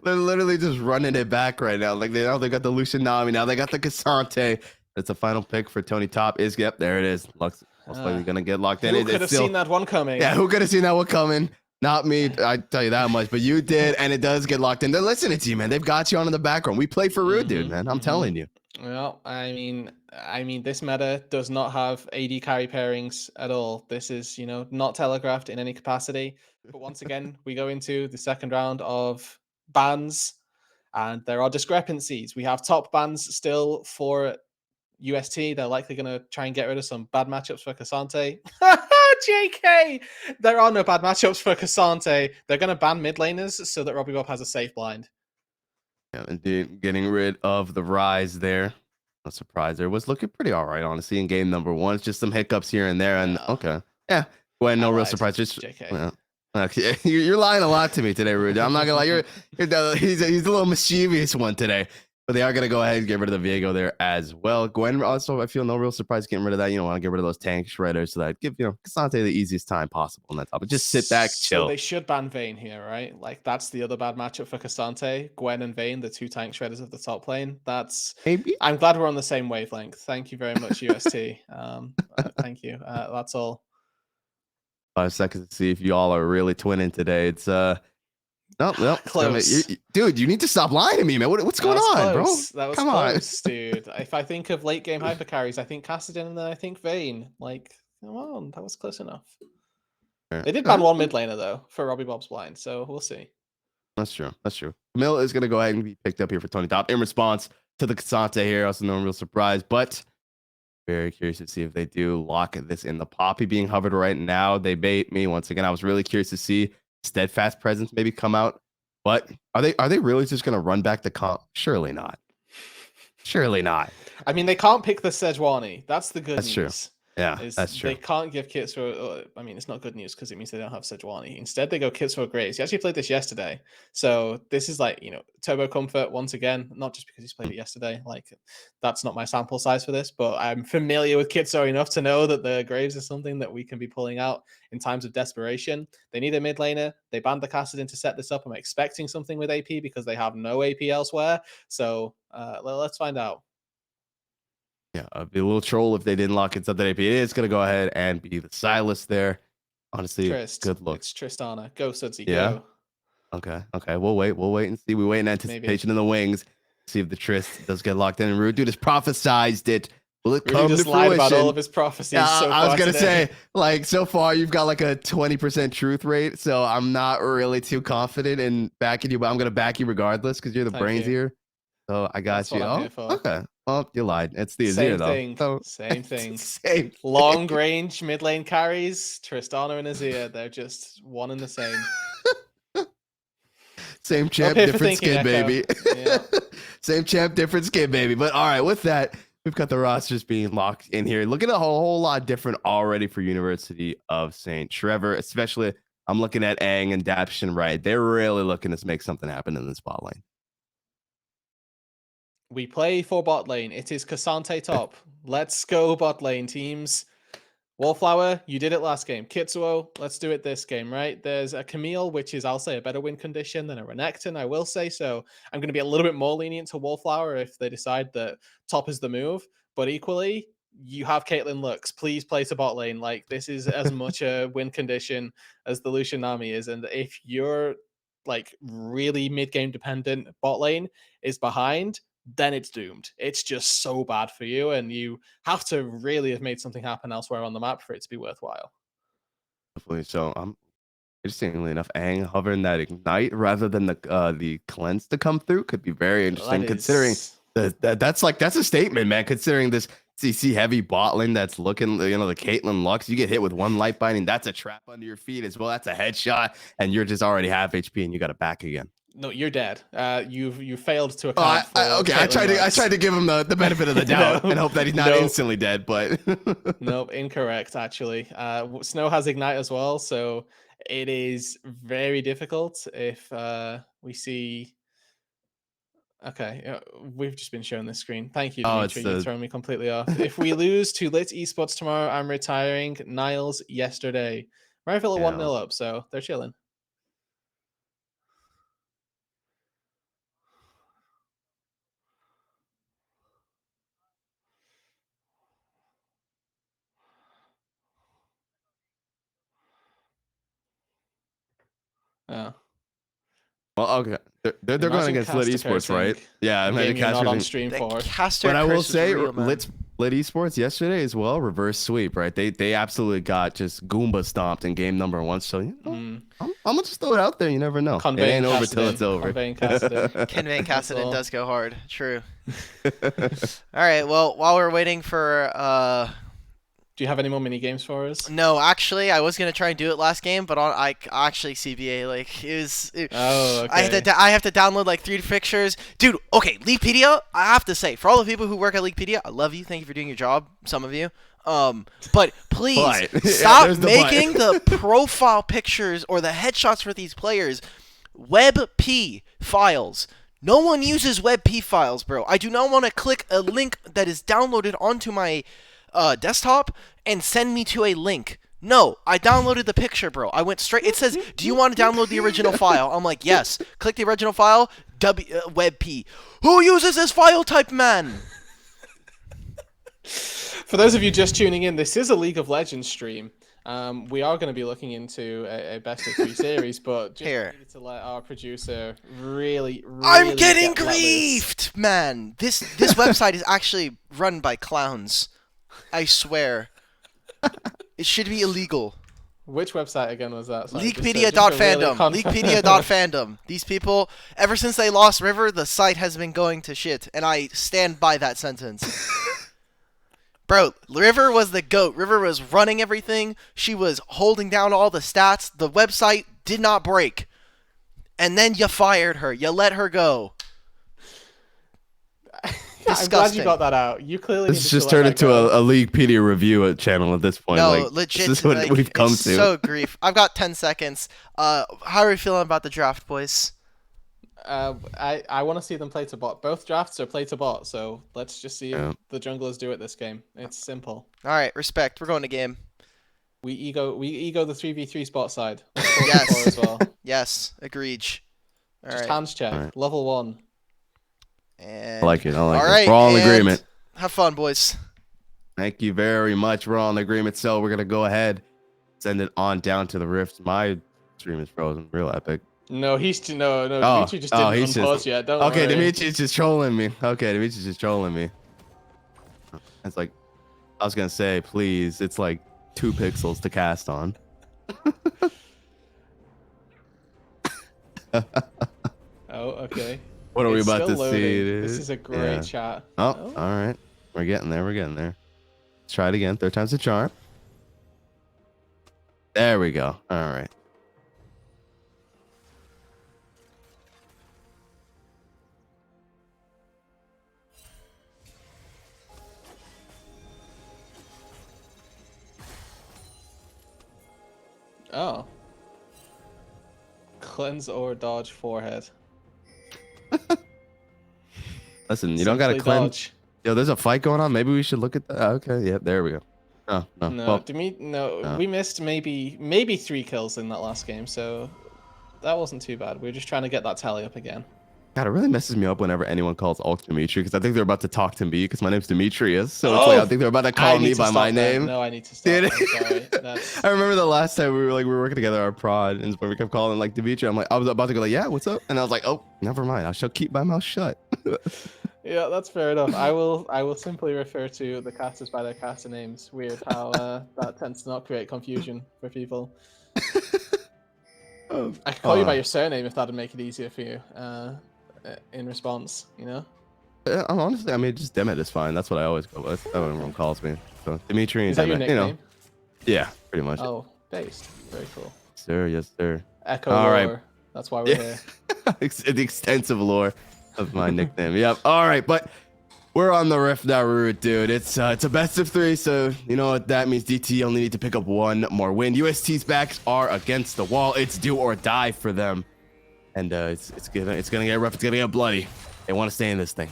They're literally just running it back right now. Like they got the Lucian Nami, now they got the Cassante. That's the final pick for Tony Top. There it is. Lux most likely gonna get locked in. Who could have seen that one coming? Yeah, who could have seen that one coming? Not me. I tell you that much, but you did, and it does get locked in. They're listening to you, man. They've got you on in the background. We play for Rude, dude, man. I'm telling you. Well, I mean, this meta does not have AD carry pairings at all. This is, not telegraphed in any capacity. But once again, we go into the second round of bans, and there are discrepancies. We have top bans still for UST. They're likely going to try and get rid of some bad matchups for Cassante. JK! There are no bad matchups for Cassante. They're going to ban mid laners so that Robbie Bob has a safe blind. Yeah, indeed. Getting rid of the Rise there. No surprise there. Was looking pretty all right, honestly, in game number 1. It's just some hiccups here and there. And Yeah. okay. Yeah. Gwen, I no real lied. surprise. Just JK. well, okay. You're lying a lot to me today, Rudy. I'm not gonna lie. He's a little mischievous one today. But they are going to go ahead and get rid of the Viego there as well. Gwen, also, I feel no real surprise getting rid of that. You know, want to get rid of those tank shredders so that give, Cassante the easiest time possible in that top. But just sit back, chill. So they should ban Vayne here, right? Like, that's the other bad matchup for Cassante. Gwen and Vayne, the 2 tank shredders of the top lane. Maybe. I'm glad we're on the same wavelength. Thank you very much, UST. Thank you. That's all. 5 seconds to see if y'all are really twinning today. It's No, close. Dude, you need to stop lying to me, man. What's going on, bro? That was Come close, dude. If I think of late game hyper carries, I think Kassadin and then I think Vayne. Like, come on, that was close enough. They did ban one mid laner though for Robbie Bob's blind, so we'll see. That's true. Camille is gonna go ahead and be picked up here for Tony Top in response to the Cassante here. Also, no real surprise, but very curious to see if they do lock this in. The Poppy being hovered right now. They bait me once again. I was really curious to see Steadfast Presence maybe come out, but are they really just gonna run back the comp? Surely not. I mean, they can't pick the Sejuani. That's the good news. True. Yeah, that's true. They can't give Kitsuo. I mean, it's not good news because it means they don't have Sejuani. Instead, they go Kitsuo Graves. He actually played this yesterday. So this is like, Turbo Comfort once again, not just because he's played it yesterday. Like, that's not my sample size for this, but I'm familiar with Kitsuo enough to know that the Graves is something that we can be pulling out in times of desperation. They need a mid laner. They banned the Kassadin to set this up. I'm expecting something with AP because they have no AP elsewhere. So let's find out. Yeah, I'd be a little troll if they didn't lock in something AP. It is going to go ahead and be the Silas there. Honestly, good look. It's Tristana. Go, Sudsy, yeah. Go. Okay. We'll wait and see. We wait in anticipation in the wings. See if the Trist does get locked in. And Rude Dude has prophesized it. Will it come to fruition? Lied about all of his prophecies. Yeah, so I was going to say, like, so far you've got like a 20% truth rate. So I'm not really too confident in backing you, but I'm going to back you regardless because you're the brains here. So I got That's you. What I'm here for. Okay. Well, you lied. It's the Same Azir, thing. though. Same thing. Same. Long range mid lane carries, Tristana and Azir. They're just one and the same. Same champ, different skin, Echo. baby. Yeah. Same champ, different skin, baby. But all right, with that, we've got the rosters being locked in here. Looking at a whole lot different already for University of St. Trevor, especially I'm looking at Aang and Daption, right? They're really looking to make something happen in the spot lane. We play for bot lane. It is Cassante top. Let's go bot lane, teams. Wallflower, you did it last game. Kitsuo, let's do it this game, right? There's a Camille, which is, I'll say, a better win condition than a Renekton, I will say. So I'm going to be a little bit more lenient to Wallflower if they decide that top is the move. But equally, you have Caitlyn Lux. Please play to bot lane. Like, this is as much a win condition as the Lucian Nami is. And if you're, like, really mid-game dependent, bot lane is behind, then it's doomed. It's just so bad for you, and you have to really have made something happen elsewhere on the map for it to be worthwhile. Definitely. So interestingly enough, Aang hovering that ignite rather than the cleanse to come through could be very interesting, considering that's a statement, man. Considering this CC heavy bot lane that's looking, the Caitlyn Lux, you get hit with one light binding, that's a trap under your feet as well. That's a headshot, and you're just already half HP, and you got to back again. No, you're dead. You failed to account for. Okay, I tried to give him the benefit of the doubt and hope that he's not instantly dead, but nope, incorrect actually. Snow has ignite as well, so it is very difficult if we see. Okay, we've just been shown this screen. Thank you, Dimitri. You're throwing me completely off. If we lose to Lit Esports tomorrow, I'm retiring. Niles yesterday. Maryville are 1-0 up, so they're chilling. Yeah. Well, okay. They're going against Lit Esports, right? Yeah, imagine not on stream for. But I will say, Lit Esports yesterday as well, reverse sweep, right? They absolutely got just Goomba stomped in game number 1. So I'm gonna just throw it out there. You never know. It ain't over till it's over. Conveying Kassadin does go hard. True. All right. Well, while we're waiting for Do you have any more mini games for us? No, actually, I was gonna try and do it last game, but actually CBA Oh, I okay. have to download like 3 pictures, dude. Okay, Leaguepedia. I have to say, for all the people who work at Leaguepedia, I love you. Thank you for doing your job. Some of you. But please But. Yeah, stop there's the making but. the profile pictures or the headshots for these players WebP files. No one uses WebP files, bro. I do not want to click a link that is downloaded onto my desktop and send me to a link. No, I downloaded the picture, bro. I went straight. It says, "Do you want to download the original file?" I'm like, "Yes." Click the original file. WebP. Who uses this file type, man? For those of you just tuning in, this is a League of Legends stream. We are going to be looking into a best of 3 series, but just Here. needed to let our producer really I'm getting get let loose. griefed, man. This website is actually run by clowns. I swear. It should be illegal. Which website again was that? Sorry, Leaguepedia.fandom. Really Leaguepedia.fandom. These people, ever since they lost River, the site has been going to shit, and I stand by that sentence. Bro, River was the GOAT. River was running everything. She was holding down all the stats. The website did not break. And then you fired her. You let her go. I'm glad you got that out. You clearly This just turned into a Leaguepedia review channel at this point. No, like, legit. This is what like, we've come it's to. so grief. I've got 10 seconds. How are we feeling about the draft, boys? I want to see them play to bot. Both drafts are play to bot, so let's just see if the junglers do it this game. It's simple. All right, respect. We're going to game. We ego the 3v3 spot side. Yes. As well. Yes, agreed. All Just right. hands check. Level 1. And... I like it. I like all it. right, We're all in and agreement. Have fun, boys. Thank you very much. We're all in agreement. So we're gonna go ahead, send it on down to the Rift. My stream is frozen. Real epic. No, Dimitri just didn't unpause yet. Don't okay, worry. Dimitri's just trolling me. Okay, Dimitri's just trolling me. It's like, I was gonna say, please. It's like 2 pixels to cast on. Oh, okay. What are we It's about still to loading. see? This is a great chat. Oh, all right. We're getting there. We're getting there. Let's try it again. 3rd time's the charm. There we go. All right. Oh. Cleanse or dodge forehead. Listen, you don't gotta Simply cleanse. dodge. Yo, there's a fight going on. Maybe we should look at that. Okay, yeah, there we go. Oh, no. No, Well, we missed maybe 3 kills in that last game, so that wasn't too bad. We were just trying to get that tally up again. God, it really messes me up whenever anyone calls Alt Dimitri because I think they're about to talk to me because my name's Demetrius. So it's like I think they're about to call me by my name. No, I need to stop. I'm sorry. That's... I remember the last time we were working together, our prod, and we kept calling like Dimitri. I'm like, I was about to go like, yeah, what's up? And I was like, oh, never mind. I shall keep my mouth shut. Yeah, that's fair enough. I will simply refer to the casters by their caster names. Weird how that tends to not create confusion for people. I could call you by your surname if that'd make it easier for you. In response, you know. Honestly, I mean, just Demet is fine. That's what I always go with. That's what everyone calls me. So Dimitri and Is that Demet, your nickname? you know. Yeah, pretty much. Oh, based. Very cool. Sir, yes, sir. Echo All lore. right. That's why we're here. The extensive lore of my nickname. Yep. All right, but we're on the Rift now, route, dude. It's a best of 3, so you know what that means. DT only need to pick up 1 more win. UST's backs are against the wall. It's do or die for them, and it's gonna get rough. It's gonna get bloody. They want to stay in this thing.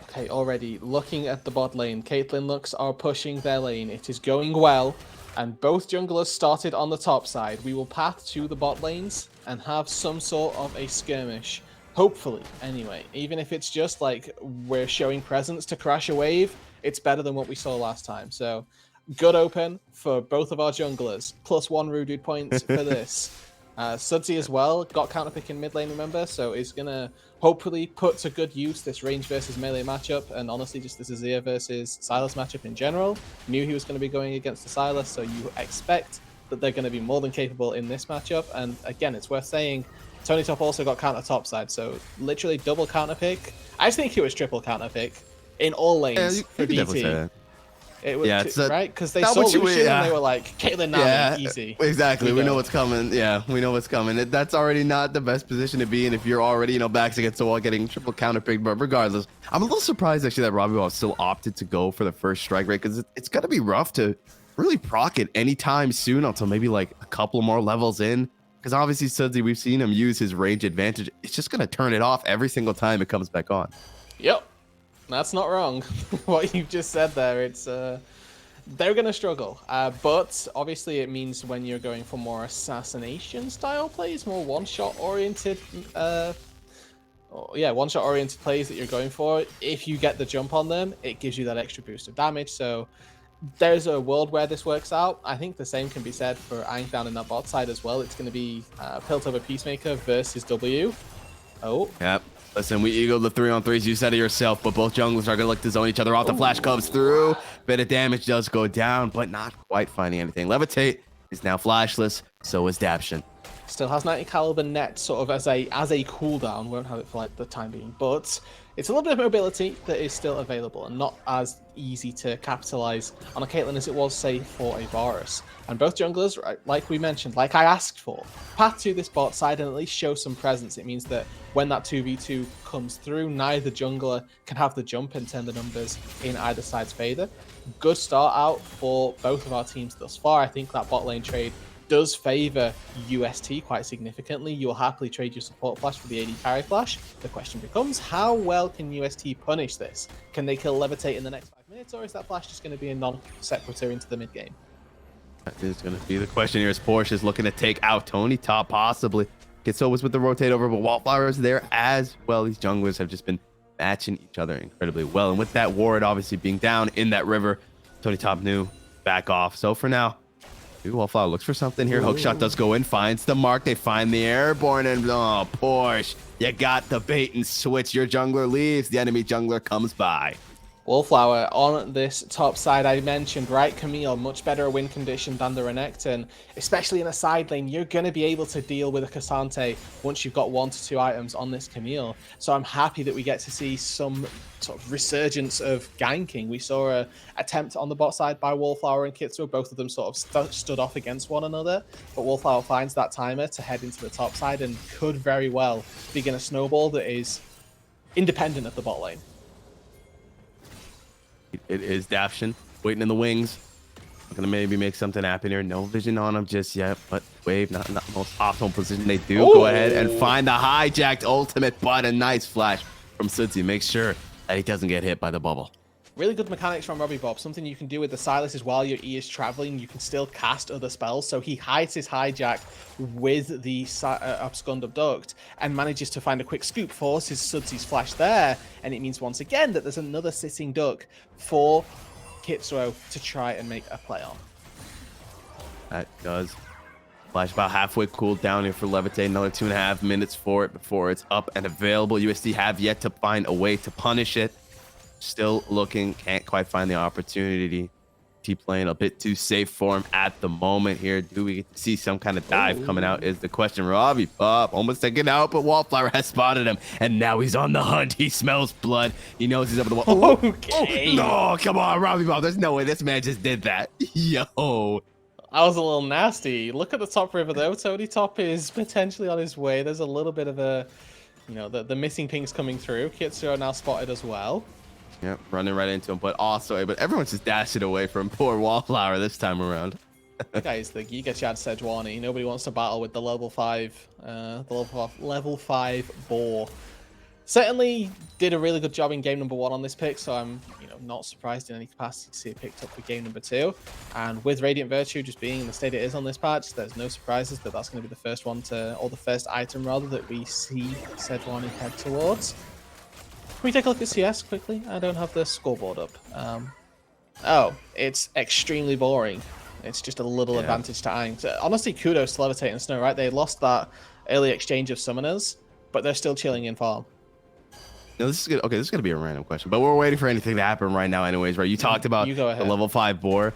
Okay, already looking at the bot lane, Caitlyn Lux are pushing their lane. It is going well, and both junglers started on the top side. We will path to the bot lanes and have some sort of a skirmish. Hopefully, anyway. Even if it's just like we're showing presence to crash a wave, it's better than what we saw last time. So, good open for both of our junglers. +1 Rudude points for this. Sudsy as well got counterpick in mid lane, remember? So is gonna hopefully put to good use this range versus melee matchup, and honestly just this Azir versus Sylas matchup in general. Knew he was going to be going against the Sylas, so you expect that they're going to be more than capable in this matchup. And again, it's worth saying Tony Top also got counter top side, so literally double counter pick. I think it was triple counter pick in all lanes for DT. It was Yeah, it's right because they not saw what you- Lucian yeah. and they were like, Caitlyn, Yeah, Nami, easy. exactly. We know go. what's coming. Yeah, we know what's coming. That's already not the best position to be in if you're already, backs against the wall getting triple counter picked. But regardless, I'm a little surprised actually that Robbie Ball still opted to go for the first strike rate because it's going to be rough to really proc it anytime soon until maybe like a couple more levels in. Because obviously, Sudsy, we've seen him use his range advantage. It's just going to turn it off every single time it comes back on. Yep, that's not wrong. What you've just said there, it's they're gonna struggle. But obviously, it means when you're going for more assassination style plays, more one-shot oriented, one-shot oriented plays that you're going for. If you get the jump on them, it gives you that extra boost of damage. So there's a world where this works out. I think the same can be said for Aang down in that bot side as well. It's going to be Piltover Peacemaker versus W. Oh. Yep. Listen, we eagled the 3-on-3s. You said it yourself, but both junglers are going to look to zone each other off. The flash comes through. Bit of damage does go down, but not quite finding anything. Levitate is now flashless. So is Daption. Still has 90 caliber net sort of as a cooldown. Won't have it for like the time being, but it's a little bit of mobility that is still available and not as easy to capitalize on a Caitlyn as it was, say, for a Varus. And both junglers, right, like we mentioned, like I asked for, path to this bot side and at least show some presence. It means that when that 2v2 comes through, neither jungler can have the jump and turn the numbers in either side's favor. Good start out for both of our teams thus far. I think that bot lane trade does favor UST quite significantly. You'll happily trade your support flash for the AD carry flash. The question becomes, how well can UST punish this? Can they kill Levitate in the next 5 minutes, or is that flash just going to be a non-sequitur into the mid game? That is going to be the question here as Porsche is looking to take out Tony top possibly. Kitso was with the rotate over, but Wildflower is there as well. These junglers have just been matching each other incredibly well. And with that ward obviously being down in that river, Tony top knew back off. So for now, Wildflower looks for something here. Hookshot does go in, finds the mark. They find the airborne, and oh, Porsche, you got the bait and switch. Your jungler leaves. The enemy jungler comes by. Wallflower on this top side, I mentioned, right, Camille, much better win condition than the Renekton, especially in a side lane. You're going to be able to deal with a Cassante once you've got 1 to 2 items on this Camille. So I'm happy that we get to see some sort of resurgence of ganking. We saw an attempt on the bot side by Wallflower and Kitsu. Both of them sort of stood off against one another, but Wallflower finds that timer to head into the top side and could very well begin a snowball that is independent of the bot lane. It is Daption waiting in the wings. Gonna maybe make something happen here. No vision on him just yet, but Wave not the most optimal position. They do go ahead and find the hijacked ultimate, but a nice flash from Sudsy. Make sure that he doesn't get hit by the bubble. Really good mechanics from Robbie Bob. Something you can do with the Silas is while your E is traveling, you can still cast other spells. So he hides his hijack with the Abscond Abduct and manages to find a quick scoop, forces Sudsy's flash there. And it means once again that there's another sitting duck for Kitsuro to try and make a play on. That does. Flash about halfway cooled down here for Levitate. Another 2.5 minutes for it before it's up and available. UST have yet to find a way to punish it. Still looking, can't quite find the opportunity. T-playing a bit too safe for him at the moment here. Do we get to see some kind of dive coming out is the question. Robbie Bob almost taken out, but Wallflower has spotted him. And now he's on the hunt. He smells blood. He knows he's up in the wall. Okay. No, come on, Robbie Bob. There's no way this man just did that. Yo. That was a little nasty. Look at the top river though. Tony Top is potentially on his way. There's a little bit of a, the missing pings coming through. Kitsuro now spotted as well. Yep, running right into him, but everyone's just dashing away from poor Wallflower this time around. Guys, the Giga Chad Sejuani. Nobody wants to battle with the level 5 boar. Certainly did a really good job in game number 1 on this pick, so I'm not surprised in any capacity to see it picked up for game number 2. And with Radiant Virtue just being in the state it is on this patch, there's no surprises that that's going to be the first one or the first item rather, that we see Sejuani head towards. Can we take a look at CS quickly? I don't have the scoreboard up. Oh, it's extremely boring. It's just a little advantage to Aang. So, honestly, kudos to Levitate and Snow, right? They lost that early exchange of summoners, but they're still chilling in farm. No, this is good. Okay, this is going to be a random question, but we're waiting for anything to happen right now anyways, right? You talked about the level 5 boar.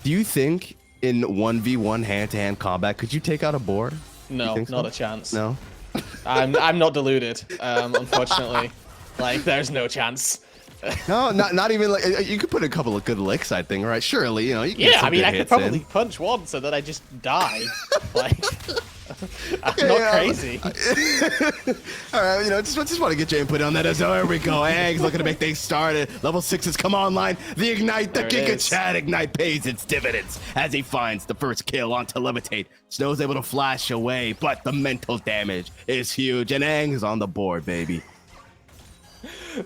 Do you think in 1v1 hand-to-hand combat, could you take out a boar? No, not a chance. No? I'm not deluded, unfortunately. Like, there's no chance. No, not even like you could put a couple of good licks, I think, right? Surely, you know, you can get Yeah, some I mean, good I could hits probably in. punch once and then I just die. Like, I'm Okay, not crazy. All right, you know, just want to get your input on that. So here we go. Eggs looking to make things started. Level 6 has come online. The Ignite, the There it Giga is. Chad Ignite pays its dividends as he finds the first kill onto Levitate. Snow's able to flash away, but the mental damage is huge. And Aang's on the board, baby.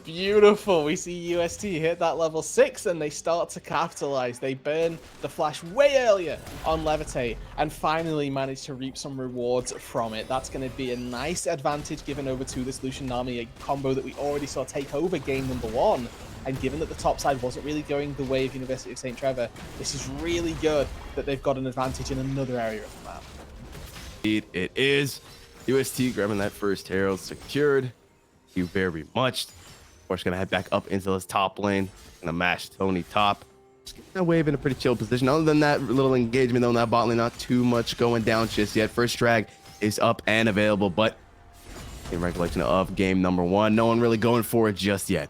Beautiful. We see UST hit that level 6 and they start to capitalize. They burn the flash way earlier on Levitate and finally manage to reap some rewards from it. That's going to be a nice advantage given over to this Lucian Nami, a combo that we already saw take over game number 1. And given that the top side wasn't really going the way of University of St. Trevor, this is really good that they've got an advantage in another area of the map. Indeed, it is. UST grabbing that first Herald secured. Thank you very much. Of course, gonna head back up into this top lane. Gonna mash Tony top. Just getting that wave in a pretty chill position. Other than that little engagement though in that bot lane, not too much going down just yet. First drag is up and available, but in recollection of game number 1, no one really going for it just yet.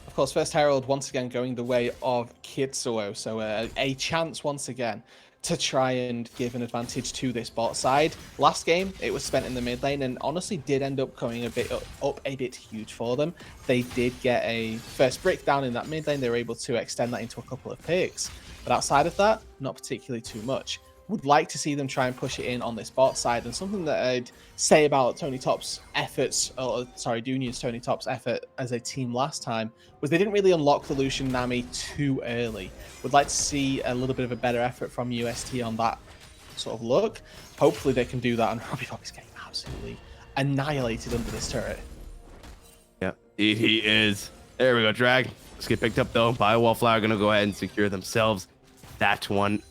Of course, first Herald once again going the way of Kitsuo, so a chance once again to try and give an advantage to this bot side. Last game, it was spent in the mid lane and honestly did end up coming a bit up a bit huge for them. They did get a first brick down in that mid lane. They were able to extend that into a couple of picks. But outside of that, not particularly too much. Would like to see them try and push it in on this bot side. And something that I'd say about Tony Top's efforts, or sorry, Dunion's Tony Top's effort as a team last time, was they didn't really unlock the Lucian Nami too early. Would like to see a little bit of a better effort from UST on that sort of look. Hopefully they can do that, and Robbie Bob is getting absolutely annihilated under this turret. Yeah, he is. There we go, drag. Let's get picked up though by a Wallflower. Gonna go ahead and secure themselves that one.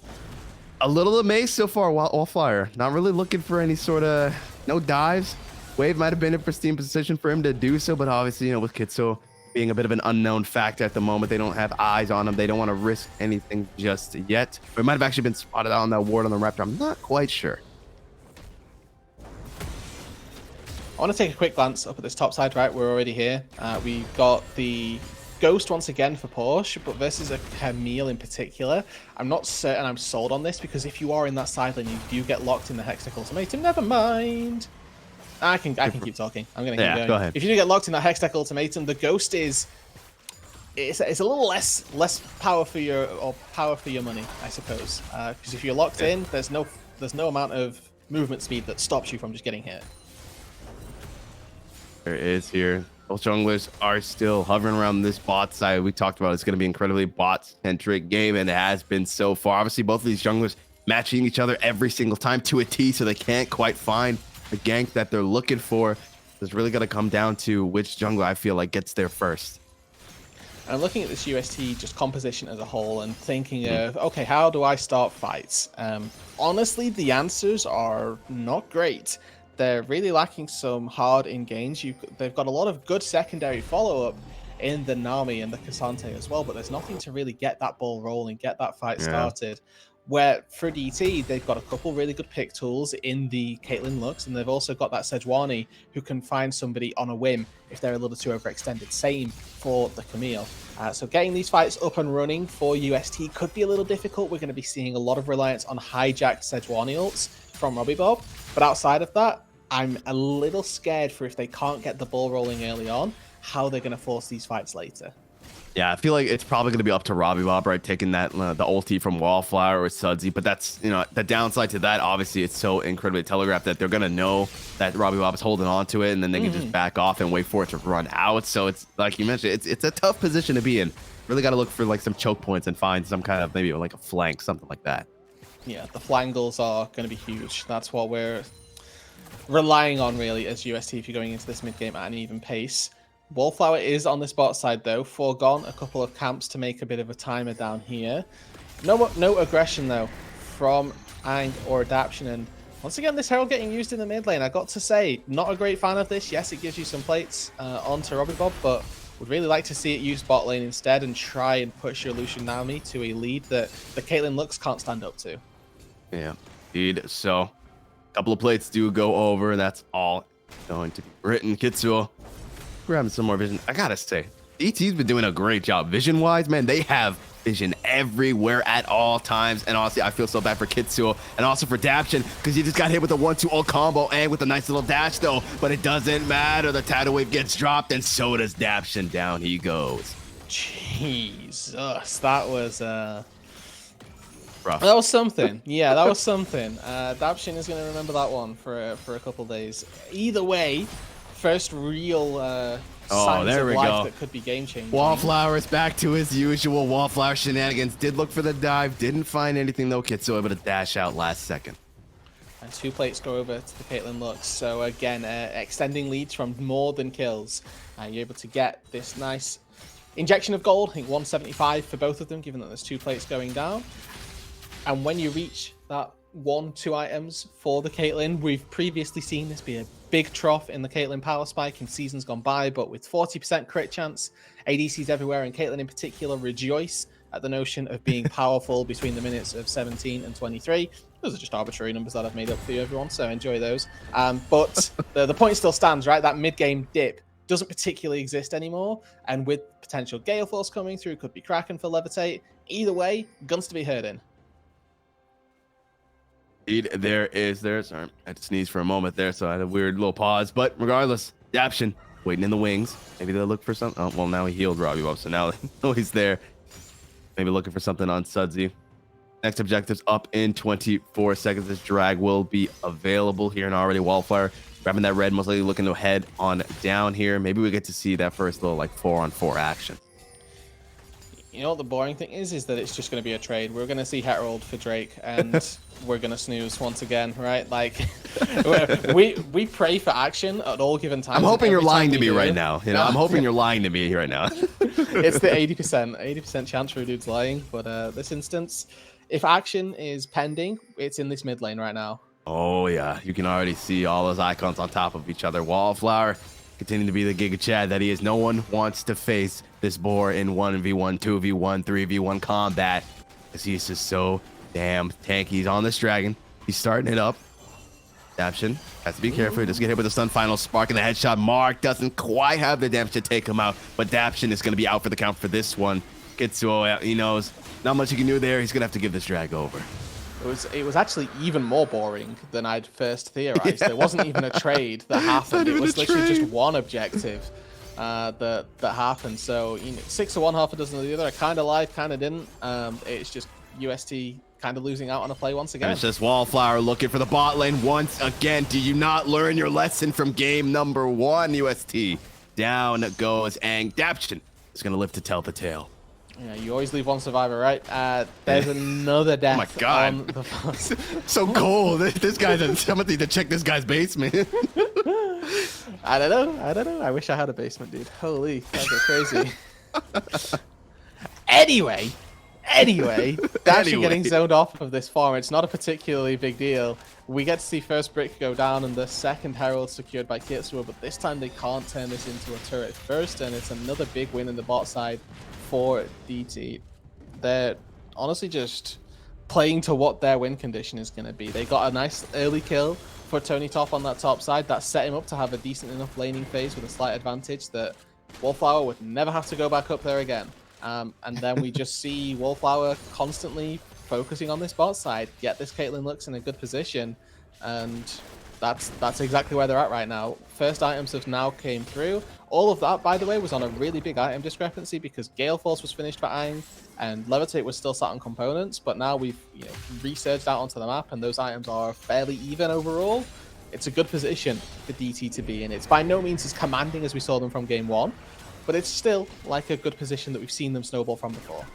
A little amazed so far, Wallflower. Not really looking for any sort of no dives. Wave might have been in pristine position for him to do so, but obviously, you know, with Kitsuo being a bit of an unknown factor at the moment, they don't have eyes on him. They don't want to risk anything just yet. But it might have actually been spotted out on that ward on the Raptor. I'm not quite sure. I want to take a quick glance up at this top side, right? We're already here. We've got the Ghost once again for Porsche, but versus a Camille in particular. I'm not certain I'm sold on this because if you are in that side lane, you do get locked in the Hextech Ultimatum. Never mind. I can keep talking. I'm going to keep going. Go ahead. If you do get locked in that Hextech Ultimatum, the Ghost is... It's a little less power for your money, I suppose. Because if you're locked in, there's no amount of movement speed that stops you from just getting hit. There is here. Both junglers are still hovering around this bot side. We talked about it's going to be incredibly bot-centric game, and it has been so far. Obviously, both of these junglers matching each other every single time to a T, so they can't quite find the gank that they're looking for. It's really going to come down to which jungler I feel like gets there first. I'm looking at this UST just composition as a whole and thinking of, okay, how do I start fights? Honestly, the answers are not great. They're really lacking some hard in-games. They've got a lot of good secondary follow-up in the Nami and the Cassante as well, but there's nothing to really get that ball rolling, get that fight started. Where for DT, they've got a couple really good pick tools in the Caitlyn Lux, and they've also got that Sejuani who can find somebody on a whim if they're a little too overextended. Same for the Camille. So getting these fights up and running for UST could be a little difficult. We're going to be seeing a lot of reliance on hijacked Sejuani ults from Robbie Bob. But outside of that, I'm a little scared for if they can't get the ball rolling early on, how they're going to force these fights later. Yeah, I feel like it's probably going to be up to Robbie Bob, right? Taking that the ulti from Wallflower or Sudsy. But that's, you know, the downside to that, obviously, it's so incredibly telegraphed that they're going to know that Robbie Bob is holding on to it, and then they can just back off and wait for it to run out. So it's, like you mentioned, it's a tough position to be in. Really got to look for like some choke points and find some kind of maybe like a flank, something like that. Yeah, the flangles are going to be huge. That's what we're relying on really as UST if you're going into this mid game at an even pace. Wallflower is on this bot side though. Foregone a couple of camps to make a bit of a timer down here. No aggression though from Aang or Adaption, and once again this Herald getting used in the mid lane. I got to say, not a great fan of this. Yes, it gives you some plates onto Robbie Bob, but would really like to see it use bot lane instead and try and push your Lucian Nami to a lead that the Caitlyn Lux can't stand up to. Yeah, indeed. So a couple of plates do go over, and that's all going to be written. Kitsuo grabbing some more vision. I gotta say, DT's been doing a great job vision-wise, man. They have vision everywhere at all times. And honestly, I feel so bad for Kitsuo and also for Daption because he just got hit with a 1-2 ult combo and with a nice little dash though. But it doesn't matter. The tidal wave gets dropped and so does Daption. Down he goes. Jesus, that was rough. that was something. Yeah, that was something. Daption is gonna remember that one for a couple days. Either way, first real signs there of we life go. that could be game changing. Wallflower is back to his usual Wallflower shenanigans. Did look for the dive, didn't find anything though. Kitsuo able to dash out last second. And 2 plates go over to the Caitlyn Lux. So again, extending leads from more than kills. You're able to get this nice injection of gold. I think 175 for both of them, given that there's 2 plates going down. And when you reach that 1-2 items for the Caitlyn, we've previously seen this be a big trough in the Caitlyn power spike in seasons gone by, but with 40% crit chance, ADCs everywhere, and Caitlyn in particular rejoice at the notion of being powerful between the minutes of 17 and 23. Those are just arbitrary numbers that I've made up for you, everyone, so enjoy those. But the point still stands, right? That mid-game dip doesn't particularly exist anymore, and with potential Gale Force coming through, could be Kraken for Levitate. Either way, guns to be heard in. Indeed, sorry, I had to sneeze for a moment there, so I had a weird little pause. But regardless, Daption waiting in the wings. Maybe they'll look for something. Oh, well, now he healed Robbie Bob, so now he's there. Maybe looking for something on Sudsy. Next objective's up in 24 seconds. This drag will be available here, and already Wallflower grabbing that red, most likely looking to head on down here. Maybe we get to see that first little like 4-on-4 action. You know what the boring thing is that it's just going to be a trade. We're going to see Herald for Drake, and we're going to snooze once again, right? Like, we pray for action at all given times. I'm hoping you're lying to me right now. You know, I'm hoping you're lying to me right now. It's the 80% chance for a dude's lying, but this instance, if action is pending, it's in this mid lane right now. Oh yeah, you can already see all those icons on top of each other. Wallflower continuing to be the Giga Chad that he is. No one wants to face this boar in 1v1, 2v1, 3v1 combat, because he's just so damn tanky. He's on this dragon. He's starting it up. Daption has to be careful. He doesn't get hit with the stun final spark and the headshot. Mark doesn't quite have the damage to take him out, but Daption is going to be out for the count for this one. Kitsuo, he knows not much he can do there. He's going to have to give this drag over. It was actually even more boring than I'd first theorized. Yeah. There wasn't even a trade that happened. It was literally just one objective that happened. So 6 to 1, half a dozen of the other. I kind of lied, kind of didn't. It's just UST kind of losing out on a play once again. And it's just Wallflower looking for the bot lane once again. Do you not learn your lesson from game number 1, UST? Down goes Aang. Daption is going to live to tell the tale. Yeah, you always leave one survivor, right? There's another death. Oh my god. On the so cold. This guy's somebody to check this guy's basement. I don't know. I wish I had a basement, dude. Holy, that'd be crazy. Anyway, actually getting zoned off of this farm, it's not a particularly big deal. We get to see first brick go down and the second herald secured by Kitsuo, but this time they can't turn this into a turret first, and it's another big win in the bot side for DT. They're honestly just playing to what their win condition is going to be. They got a nice early kill for Tony Top on that top side that set him up to have a decent enough laning phase with a slight advantage that Wallflower would never have to go back up there again. And then we just see Wallflower constantly focusing on this bot side, get this Caitlyn Lux in a good position, and that's exactly where they're at right now. First items have now came through. All of that, by the way, was on a really big item discrepancy because Gale Force was finished for Aang and Levitate was still sat on components, but now we've resurged out onto the map and those items are fairly even overall. It's a good position for DT to be in. It's by no means as commanding as we saw them from game 1, but it's still like a good position that we've seen them snowball from before.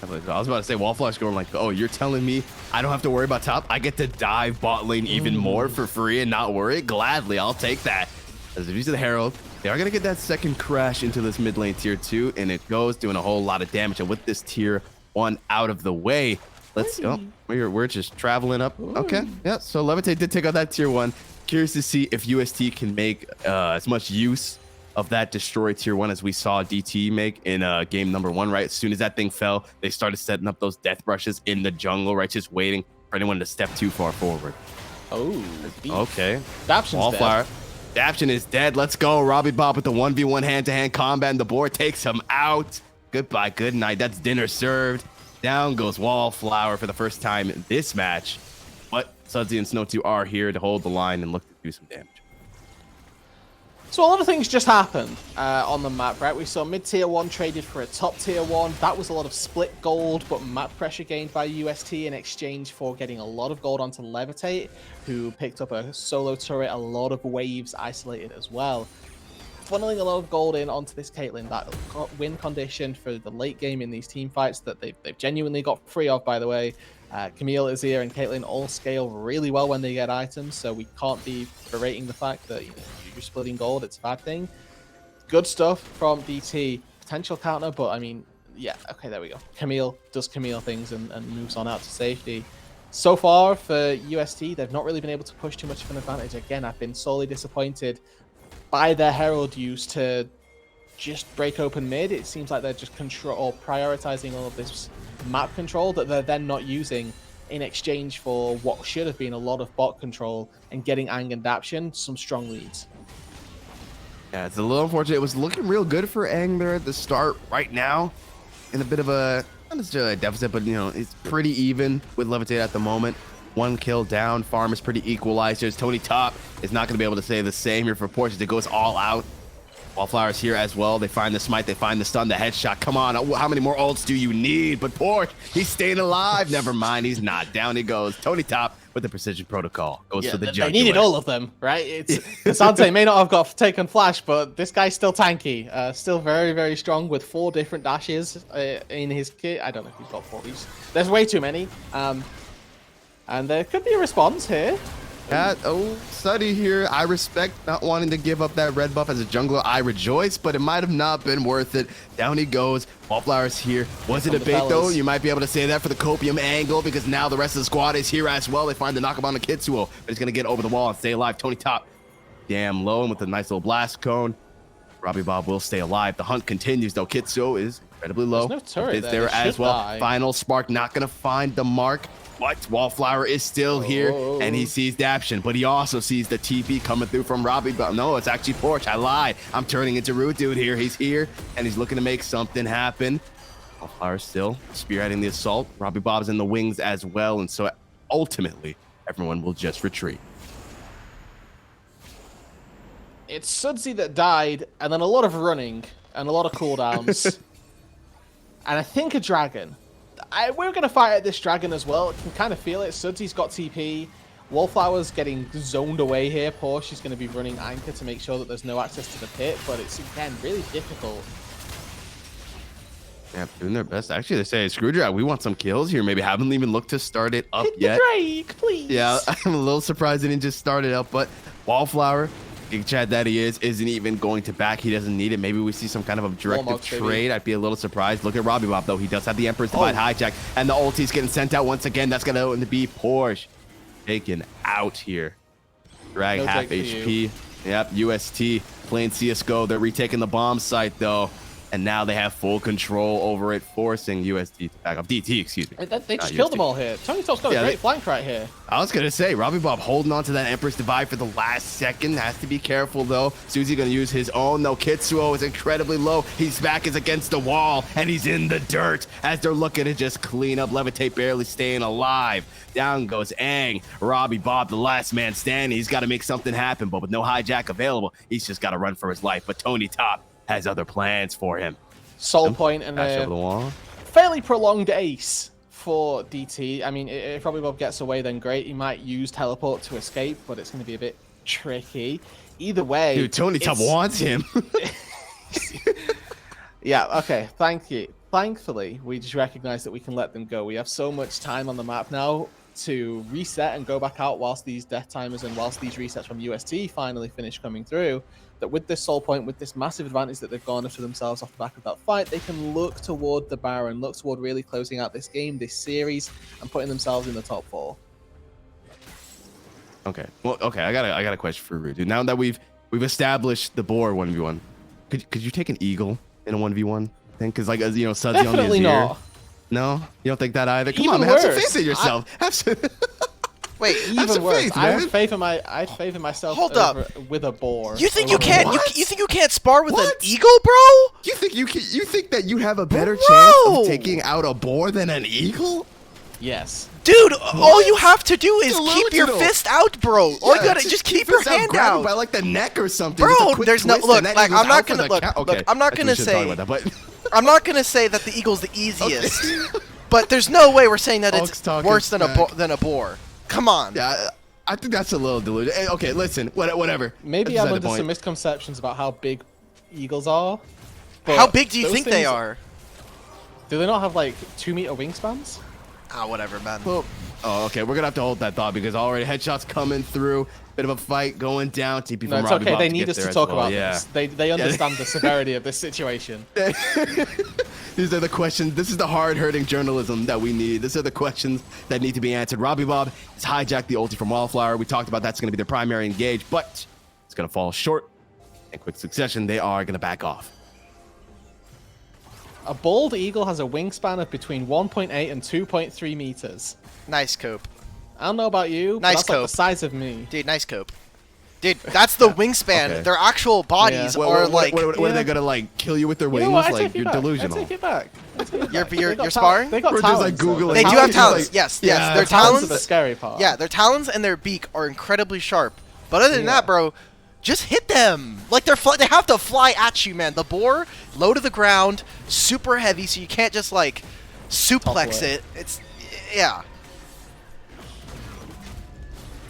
I was about to say, Wallflower's going like, oh, you're telling me I don't have to worry about top? I get to dive bot lane even more for free and not worry? Gladly, I'll take that. As if you see the Herald, they are going to get that second crash into this mid lane tier 2, and it goes doing a whole lot of damage. And with this tier 1 out of the way, let's go. We're just traveling up. Okay, yeah, so Levitate did take out that tier 1. Curious to see if UST can make as much use of that destroy tier 1 as we saw DT make in game number 1, right? As soon as that thing fell, they started setting up those death brushes in the jungle, right? Just waiting for anyone to step too far forward. Oh, okay. Daption's Wallflower. Adaption is dead. Let's go. Robbie Bob with the 1v1 hand-to-hand combat, and the board takes him out. Goodbye, good night. That's dinner served. Down goes Wallflower for the first time in this match. But Sudsy and Snow2 are here to hold the line and look to do some damage. So a lot of things just happened on the map, right? We saw mid-tier 1 traded for a top-tier 1. That was a lot of split gold, but map pressure gained by UST in exchange for getting a lot of gold onto Levitate, who picked up a solo turret, a lot of waves isolated as well. Funneling a lot of gold in onto this Caitlyn, that win condition for the late game in these team fights that they've genuinely got free of, by the way. Camille, Azir, and Caitlyn all scale really well when they get items, so we can't be berating the fact that you're splitting gold, it's a bad thing. Good stuff from DT. Potential counter, but I mean, yeah, okay, there we go. Camille does Camille things and moves on out to safety. So far for UST, they've not really been able to push too much of an advantage. Again, I've been sorely disappointed by their Herald use to just break open mid. It seems like they're just prioritizing all of this map control that they're then not using in exchange for what should have been a lot of bot control and getting Ang and Daption some strong leads. Yeah, it's a little unfortunate. It was looking real good for Aang there at the start. Right now, in a bit of a, not necessarily a deficit, but, you know, it's pretty even with Levitate at the moment. 1 kill down. Farm is pretty equalized. There's Tony Top is not going to be able to say the same here for Porsche. It goes all out. Wallflower's here as well. They find the smite. They find the stun, the headshot. Come on. How many more ults do you need? But Porsche, he's staying alive. Never mind. He's not. Down he goes. Tony Top with the precision protocol. Goes for the jugular. They needed all of them, right? It's Asante may not have got taken flash, but this guy's still tanky. Still very, very strong with 4 different dashes in his kit. I don't know if he's got 4. There's way too many. And there could be a response here. Suddy here. I respect not wanting to give up that red buff as a jungler. I rejoice, but it might have not been worth it. Down he goes. Wallflower's here. Was it a bait though? You might be able to say that for the copium angle because now the rest of the squad is here as well. They find the knockup on the Kitsuo, but he's gonna get over the wall and stay alive. Tony Top, damn low, and with a nice little blast cone. Robbie Bob will stay alive. The hunt continues though. Kitsuo is incredibly low. There's no turret there as well. Die. Final spark not gonna find the mark. But Wallflower is still here, and he sees Daption, but he also sees the TP coming through from Robbie. But no, it's actually Porsche. I lied. I'm turning into Root Dude here. He's here, and he's looking to make something happen. Wallflower still spearheading the assault. Robbie Bob's in the wings as well, and so ultimately, everyone will just retreat. It's Sudsy that died, and then a lot of running, and a lot of cooldowns, and I think a dragon. We're going to fight at this dragon as well. I can kind of feel it. Sudsy's got TP. Wallflower's getting zoned away here. Porsche is going to be running anchor to make sure that there's no access to the pit, but it's, again, really difficult. Yeah, doing their best. Actually, they say, Screwdriver, we want some kills here. Maybe haven't even looked to start it up yet. Hit the Drake, please. Yeah, I'm a little surprised they didn't just start it up, but Wallflower, Big Chad that he isn't even going to back. He doesn't need it. Maybe we see some kind of a directive trade. I'd be a little surprised. Look at Robbie Bob, though. He does have the Emperor's Divide hijack, and the ulti's getting sent out once again. That's going to be Porsche taken out here. Drag half HP. Yep, UST playing CSGO. They're retaking the bomb site, though. And now they have full control over it, forcing UST to back up. DT, excuse me. They just killed them all here. Tony Top's got a great flank right here. I was going to say, Robbie Bob holding on to that Empress Divide for the last second. Has to be careful, though. Suzy going to use his own, though. Kitsuo is incredibly low. His back is against the wall, and he's in the dirt as they're looking to just clean up. Levitate barely staying alive. Down goes Aang. Robbie Bob, the last man standing. He's got to make something happen, but with no hijack available, he's just got to run for his life. But Tony Top has other plans for him. Soul point and over the wall. Fairly prolonged ace for DT. I mean, if Robbie Bob gets away, then great. He might use teleport to escape, but it's going to be a bit tricky. Either way, dude, Tony Top wants him. Yeah. Okay. Thank you. Thankfully, we just recognize that we can let them go. We have so much time on the map now to reset and go back out whilst these death timers and whilst these resets from UST finally finish coming through, that with this soul point, with this massive advantage that they've garnered for themselves off the back of that fight, they can look toward the Baron, look toward really closing out this game, this series, and putting themselves in the top 4. Okay. Well, okay. I got a question for Rude. Now that we've established the boar 1v1, could you take an eagle in a 1v1 thing? Because like, you know, Sudsy on his ear. No, you don't think that either. Come on, man, have some faith in yourself. Wait, Even some worse, faith, I man. would favor myself Hold up. with a boar. you think over you can't? a You, wolf. you think you can't spar with an What? eagle, bro? You think that you have a better Bro! chance of taking out a boar than an eagle? Yes. Dude, all you have to do is keep your Delusional. fist out, bro. All you Yeah, gotta just keep your this out, hand grab it out. by like the neck or something. Just a Bro, quick there's no twist, look. and that Like eagle's I'm not out for gonna the look. count. Look, Okay, I'm not I gonna think we should say. talk about that, I'm not gonna say that the eagle's the easiest. But there's no way we're saying that Hulk's it's talking worse than smack. than a boar. Come on. Yeah, I think that's a little deluded. Hey, okay, listen, whatever. Maybe That's I'm beside under the point. some misconceptions about how big eagles are. but How big do you those think they things- are? Do they not have like 2-meter wingspans? Ah, whatever, man. Well, oh, okay, we're gonna have to hold that thought because already headshots coming through. Bit of a fight going down. TP from No, it's Robbie okay. Bob They to need get us there to as talk well. about Yeah. this. They understand the severity of this situation. These are the questions. This is the hard-hitting journalism that we need. These are the questions that need to be answered. Robbie Bob has hijacked the ulti from Wildflower. We talked about that's going to be their primary engage, but it's going to fall short. In quick succession, they are going to back off. A bald eagle has a wingspan of between 1.8 and 2.3 meters. Nice cope. I don't know about you, but Nice that's like the cope. size of me. Dude, nice cope. Dude, that's the wingspan. Okay. Their actual bodies Yeah. are like what are Yeah. they going to like kill you with their You wings? know what? I Like take it you're back. delusional. I take it back. I take it back. You're They got sparring? They got We're just, like, talons, though. Googling. they do Talons have is talons. like- Yes, Yeah, yes. Their Talons talons are the scary part. Yeah, their talons and their beak are incredibly sharp. But other than Yeah. that, bro, just hit them. Like they have to fly at you, man. The boar, low to the ground, super heavy, so you can't just like suplex Topple it. It's yeah.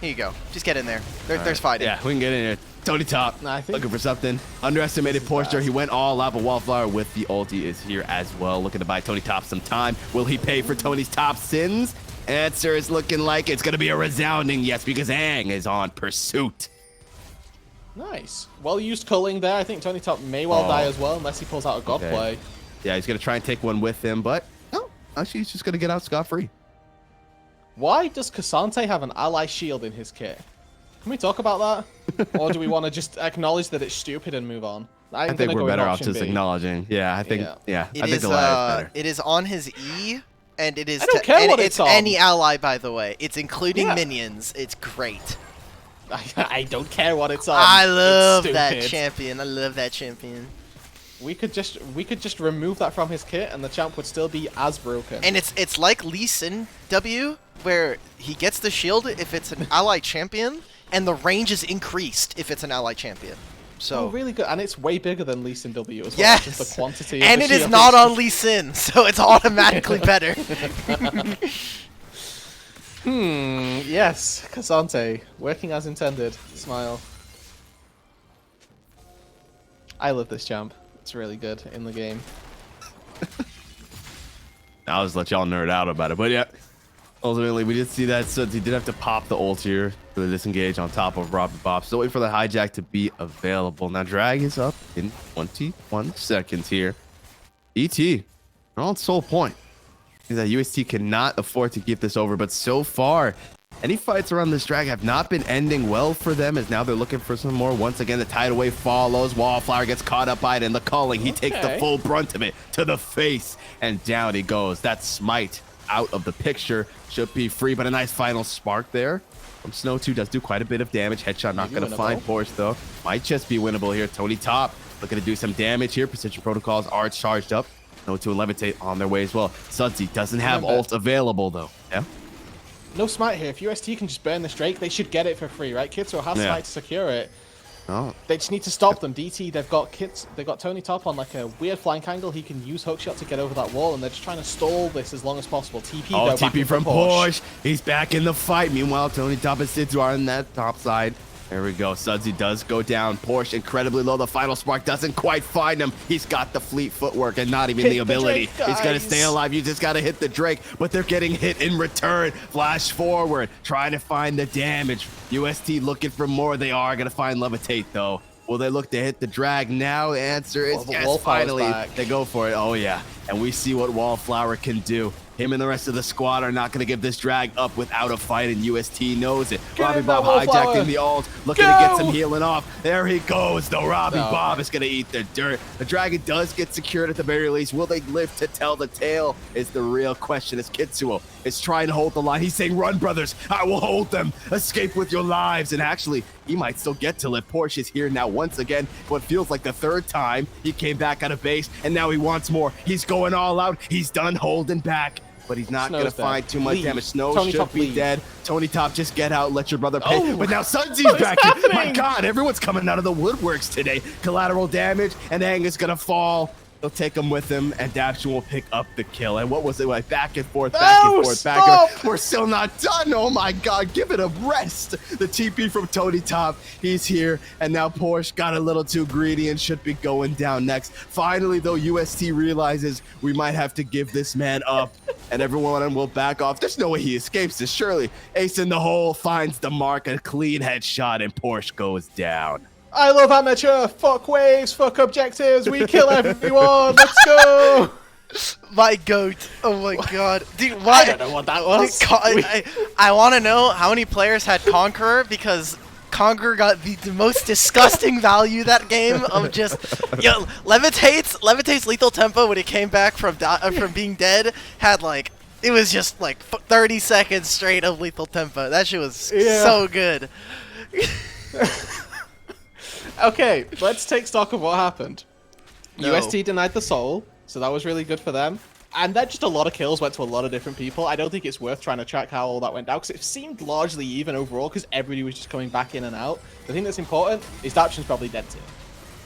Here you go. Just get in there. There's fighting. Yeah, we can get in here. Tony Top, Nah, I think- looking for something. Underestimated Porster. He went all out, but Wildflower with the ulti is here as well. Looking to buy Tony Top some time. Will he pay for Tony's top sins? Answer is looking like it's going to be a resounding yes, because Aang is on pursuit. Nice. Well used culling there. I think Tony Top may well die as well, unless he pulls out a god Okay. play. Yeah, he's going to try and take one with him, but no, actually, he's just going to get out scot-free. Why does Cassante have an ally shield in his kit? Can we talk about that? Or do we want to just acknowledge that it's stupid and move on? I think we're better off just acknowledging. Yeah, I think, Yeah. I think the lie is better. It is on his E, and it is. I don't care and what it's it's on. any ally, by the way. It's including Yeah. minions. It's great. I don't care what it's on. I It's love that stupid. champion. I love that champion. We could just remove that from his kit, and the champ would still be as broken. And it's like Lee Sin W, where he gets the shield if it's an ally champion, and the range is increased if it's an ally champion. So Oh, really good, and it's way bigger than Lee Sin W as well. yes, Just the quantity. and of it the is not shield. on Lee Sin, so it's automatically better. Yes, Cassante, working as intended. Smile. I love this champ. It's really good in the game. I'll just let y'all nerd out about it. But yeah, ultimately, we did see that. So he did have to pop the ult here for the disengage on top of Robbie Bob. Still waiting for the hijack to be available. Now, drag is up in 21 seconds here. ET, they're on sole point. That UST cannot afford to keep this over, but so far, any fights around this drag have not been ending well for them, as now they're looking for some more. Once again, the tidal wave follows. Wallflower gets caught up by it in the culling. He takes the Okay. full brunt of it to the face, and down he goes. That smite out of the picture should be free, but a nice final spark there from Snow 2 does do quite a bit of damage. Headshot not Maybe going to find winnable. Force, though. Might just be winnable here. Tony Top looking to do some damage here. Precision protocols are charged up. No to levitate on their way as well. Sudsy doesn't have Remember- ult available, though. Yeah. No smite here. If UST can just burn this Drake, they should get it for free, right? Kitsu has Yeah. smite to secure it. Oh, They just need to stop them. DT, they've got Kits, they've got Tony Top on like a weird flank angle. He can use hookshot to get over that wall, and they're just trying to stall this as long as possible. TP, oh though, back TP in from for Porsche. Porsche. He's back in the fight. Meanwhile, Tony Top and Sidzu are on that top side. There we go. Sudsy does go down. Porsche incredibly low. The final spark doesn't quite find him. He's got the fleet footwork and not even Hit the the ability. Drake, He's going to guys. stay alive. You just got to hit the Drake, but they're getting hit in return. Flash forward, trying to find the damage. UST looking for more. They are going to find Levitate, though. Will they look to hit the drag now? The answer is Well, the yes, Wallflower's finally. back. They go for it. Oh, yeah. And we see what Wallflower can do. Him and the rest of the squad are not going to give this drag up without a fight, and UST knows it. Get Robbie in there, Bob Wallflower. hijacking the ult, looking to get some healing off. There he goes, though. Robbie No. Bob is going to eat the dirt. The dragon does get secured at the very least. Will they live to tell the tale is the real question, as Kitsuo is trying to hold the line. He's saying, run, brothers, I will hold them. Escape with your lives. And actually, he might still get to live. Porsche is here now once again. What feels like the third time he came back out of base, and now he wants more. He's going all out. He's done holding back, but he's not going to find too much damage. Snow Tony should Top be leave. dead. Tony Top, just get out. Let your brother pay. Oh, but now Sunzi's what is back in. My happening? God, everyone's coming out of the woodworks today. Collateral damage, and Aang is going to fall. He'll take him with him, and Daption will pick up the kill. And what was it like? Back and forth, back and forth, back and stop! forth. We're still not done. Oh my God, give it a rest. The TP from Tony Top, he's here. And now Porsche got a little too greedy and should be going down next. Finally, though, UST realizes we might have to give this man up. And everyone will back off. There's no way he escapes this, surely. Ace in the hole finds the mark, a clean headshot, and Porsche goes down. I love amateur. Fuck waves. Fuck objectives. We kill everyone. Let's go. My goat. Oh my god. Dude, I why? don't know what that was. I want to know how many players had Conqueror, because Conqueror got the most disgusting value that game of just, yo, Levitate's lethal tempo when he came back from being dead had like, it was just like 30 seconds straight of lethal tempo. That shit was so good. Okay, let's take stock of what happened. No. UST denied the soul, so that was really good for them. And then just a lot of kills went to a lot of different people. I don't think it's worth trying to track how all that went down, because it seemed largely even overall, because everybody was just coming back in and out. The thing that's important is Daption's probably dead too.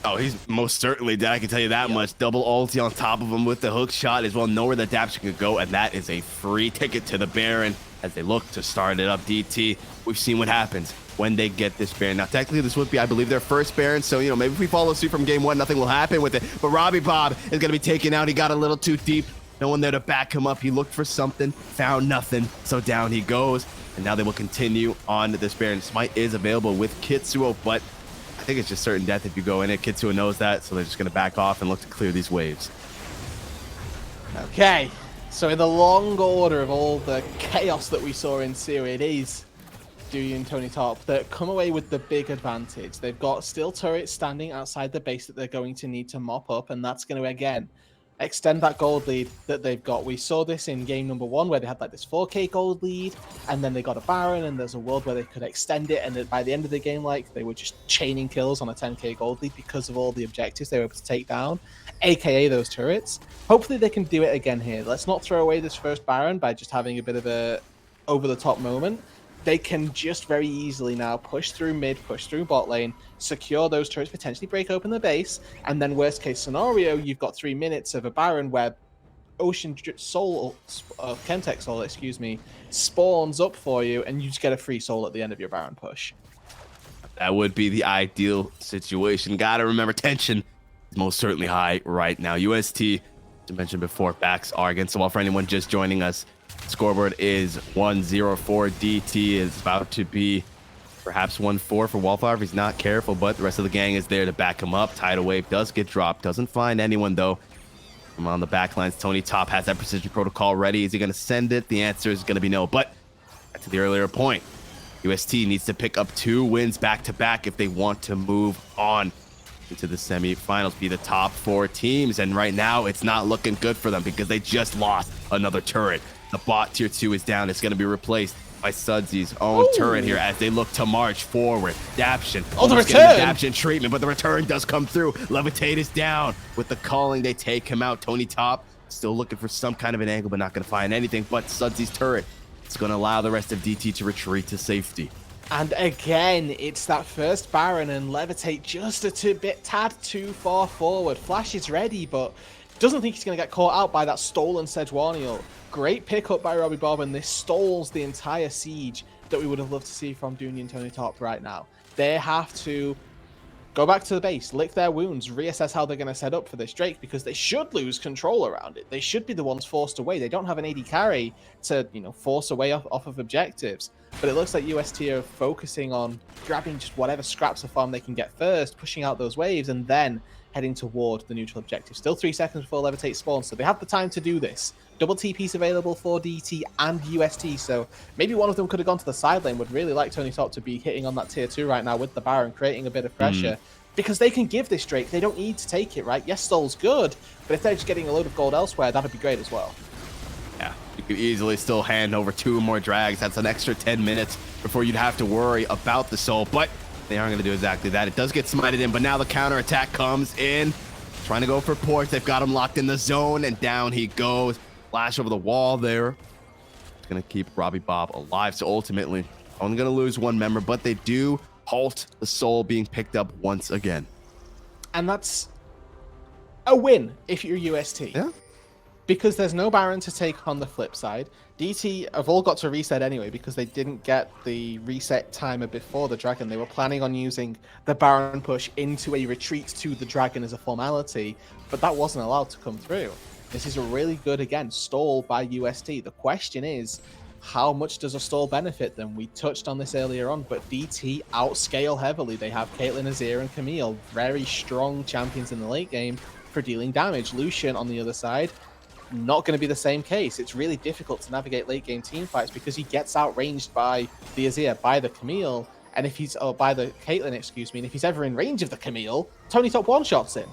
Oh, he's most certainly dead. I can tell you that much. Double ulti on top of him with the hook shot as well. Know where the Daption could go, and that is a free ticket to the Baron as they look to start it up. DT, we've seen what happens when they get this Baron. Now, technically, this would be, I believe, their first Baron, so, you know, maybe if we follow suit from game one, nothing will happen with it. But Robbie Bob is going to be taken out. He got a little too deep. No one there to back him up. He looked for something, found nothing, so down he goes. And now they will continue on to this Baron. Smite is available with Kitsuo, but I think it's just certain death if you go in it. Kitsuo knows that, so they're just going to back off and look to clear these waves. Okay, so in the long order of all the chaos that we saw in Syria, it is Dewey and Tony Top that come away with the big advantage. They've got still turrets standing outside the base that they're going to need to mop up, and that's going to, again, extend that gold lead that they've got. We saw this in game number one, where they had like this 4k gold lead, and then they got a Baron, and there's a world where they could extend it, and by the end of the game, like, they were just chaining kills on a 10k gold lead because of all the objectives they were able to take down, aka those turrets. Hopefully they can do it again here. Let's not throw away this first Baron by just having a bit of a over-the-top moment. They can just very easily now push through mid, push through bot lane, secure those turrets, potentially break open the base, and then worst case scenario, you've got 3 minutes of a Baron where Ocean Soul, Chemtech Soul, excuse me, spawns up for you, and you just get a free soul at the end of your Baron push. That would be the ideal situation. Gotta remember, tension is most certainly high right now. UST, as I mentioned before, backs are against the wall. For anyone just joining us, scoreboard is 1-0 DT. Is about to be perhaps 1-4 for Wallflower if he's not careful, but the rest of the gang is there to back him up. Tidal Wave does get dropped, doesn't find anyone though. From on the back lines, Tony Top has that precision protocol ready. Is he going to send it? The answer is going to be no. But back to the earlier point, UST needs to pick up 2 wins back to back if they want to move on into the semifinals, be the top 4 teams. And right now, it's not looking good for them because they just lost another turret. The bot tier 2 is down. It's going to be replaced by Sudsy's own turret here as they look to march forward. Daption. Oh, the getting return! Daption treatment, but the return does come through. Levitate is down. With the calling, they take him out. Tony Top still looking for some kind of an angle, but not going to find anything. But Sudsy's turret is going to allow the rest of DT to retreat to safety. And again, it's that first Baron, and Levitate just a tad too far forward. Flash is ready, but doesn't think he's going to get caught out by that stolen Sejuani. Great pickup by Robbie Bob, and this stalls the entire siege that we would have loved to see from Dooney and Tony Top right now. They have to go back to the base, lick their wounds, reassess how they're going to set up for this Drake, because they should lose control around it. They should be the ones forced away. They don't have an AD carry to, you know, force away off of objectives. But it looks like UST are focusing on grabbing just whatever scraps of farm they can get first, pushing out those waves, and then heading toward the neutral objective. Still 3 seconds before Levitate spawns, so they have the time to do this. Double TP's available for DT and UST, so maybe one of them could have gone to the side lane. Would really like Tony Top to be hitting on that tier 2 right now with the Baron, creating a bit of pressure. Because they can give this Drake, they don't need to take it, right? Yes, Soul's good, but if they're just getting a load of gold elsewhere, that'd be great as well. Yeah, you could easily still hand over 2 more drags. That's an extra 10 minutes before you'd have to worry about the Soul, but they aren't going to do exactly that. It does get smited in, but now the counter attack comes in. Trying to go for ports. They've got him locked in the zone, and down he goes. Flash over the wall there. It's going to keep Robbie Bob alive, so ultimately only going to lose 1 member, but they do halt the Soul being picked up once again. And that's a win if you're UST. Yeah. Because there's no Baron to take on the flip side. DT have all got to reset anyway because they didn't get the reset timer before the Dragon. They were planning on using the Baron push into a retreat to the Dragon as a formality, but that wasn't allowed to come through. This is a really good, again, stall by UST. The question is, how much does a stall benefit them? We touched on this earlier on, but DT outscale heavily. They have Caitlyn, Azir, and Camille, very strong champions in the late game for dealing damage. Lucian on the other side, not going to be the same case. It's really difficult to navigate late game team fights because he gets outranged by the Azir, by the Camille, and if he's by the Caitlyn, excuse me, and if he's ever in range of the Camille, Tony Top one-shots him.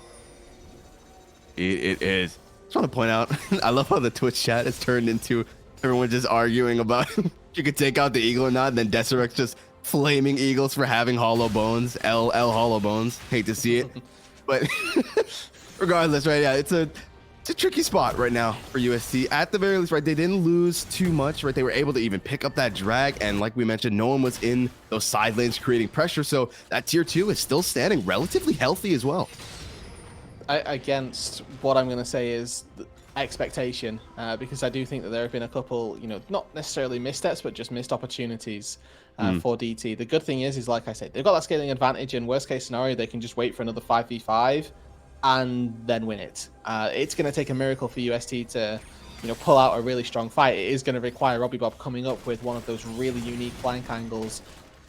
It is. I just want to point out, I love how the Twitch chat has turned into everyone just arguing about you could take out the eagle or not, and then Deserex just flaming eagles for having hollow bones. LL hollow bones. Hate to see it. But regardless, right? Yeah, it's a tricky spot right now for UST. At the very least, right, they didn't lose too much, right? They were able to even pick up that drag, and like we mentioned, no one was in those side lanes creating pressure, so that tier 2 is still standing relatively healthy as well. Against what I'm going to say is expectation, because I do think that there have been a couple, not necessarily missteps, but just missed opportunities for DT. The good thing is like I said, they've got that scaling advantage, and worst case scenario, they can just wait for another 5v5 and then win it. It's going to take a miracle for UST to, pull out a really strong fight. It is going to require Robbie Bob coming up with one of those really unique flank angles,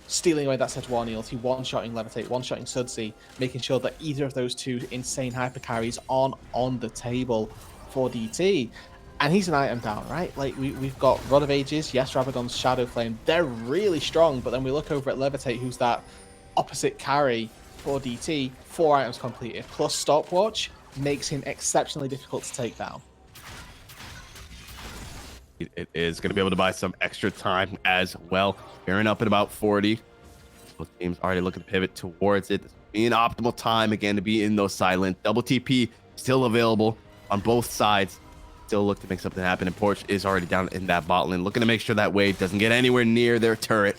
stealing away that Sejuani ulti, one-shotting Levitate, one-shotting Sudsy, making sure that either of those 2 insane hyper carries on the table for DT. And he's an item down, right? Like, we've got Rod of Ages, yes, Rabadon's Shadow Flame, they're really strong, but then we look over at Levitate, who's that opposite carry for DT, 4 items completed, plus Stopwatch, makes him exceptionally difficult to take down. It is going to be able to buy some extra time as well. Bearing up at about 40. Both teams already looking to pivot towards it. This will be an optimal time again to be in those silent. Double TP still available on both sides. Still look to make something happen. And Porch is already down in that bot lane, looking to make sure that wave doesn't get anywhere near their turret,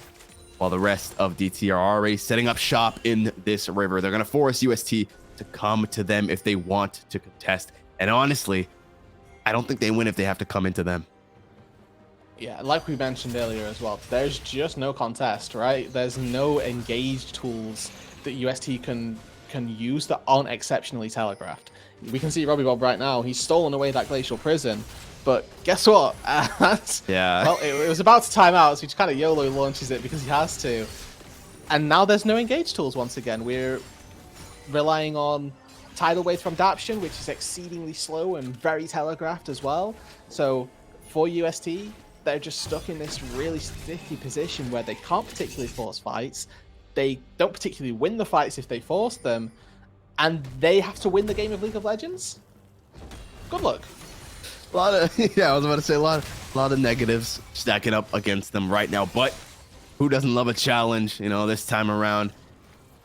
while the rest of DT are already setting up shop in this river. They're going to force UST to come to them if they want to contest. And honestly, I don't think they win if they have to come into them. Yeah, like we mentioned earlier as well, there's just no contest, right? There's no engaged tools that UST can use that aren't exceptionally telegraphed. We can see Robbie Bob right now. He's stolen away that Glacial Prison, but guess what? Yeah. Well, it was about to time out, so he just kind of YOLO launches it because he has to. And now there's no engaged tools once again. We're relying on Tidal Wave from Daption, which is exceedingly slow and very telegraphed as well. So for UST, they're just stuck in this really sticky position where they can't particularly force fights. They don't particularly win the fights if they force them, and they have to win the game of League of Legends. Good luck. A lot of I was about to say a lot of negatives stacking up against them right now, but who doesn't love a challenge? This time around,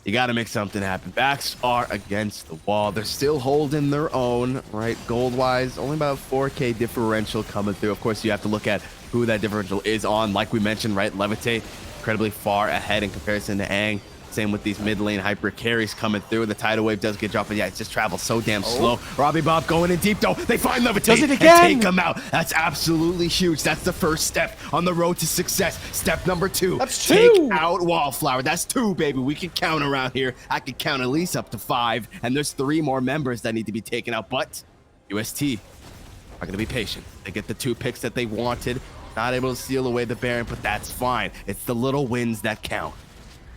you got to make something happen. Backs are against the wall. They're still holding their own, right? Gold-wise, only about 4K differential coming through. Of course, you have to look at who that differential is on. Like we mentioned, right? Levitate, incredibly far ahead in comparison to Aang. Same with these mid lane hyper carries coming through. The tidal wave does get dropped, but yeah, it just travels so damn slow. Robbie Bob going in deep though. They find Levitate does it again and take him out. That's absolutely huge. That's the first step on the road to success. Step number 2. That's take 2. out Wallflower. That's 2, baby. We can count around here. I can count at least up to 5, and there's 3 more members that need to be taken out. But UST are going to be patient. They get the 2 picks that they wanted. Not able to steal away the Baron, but that's fine. It's the little wins that count.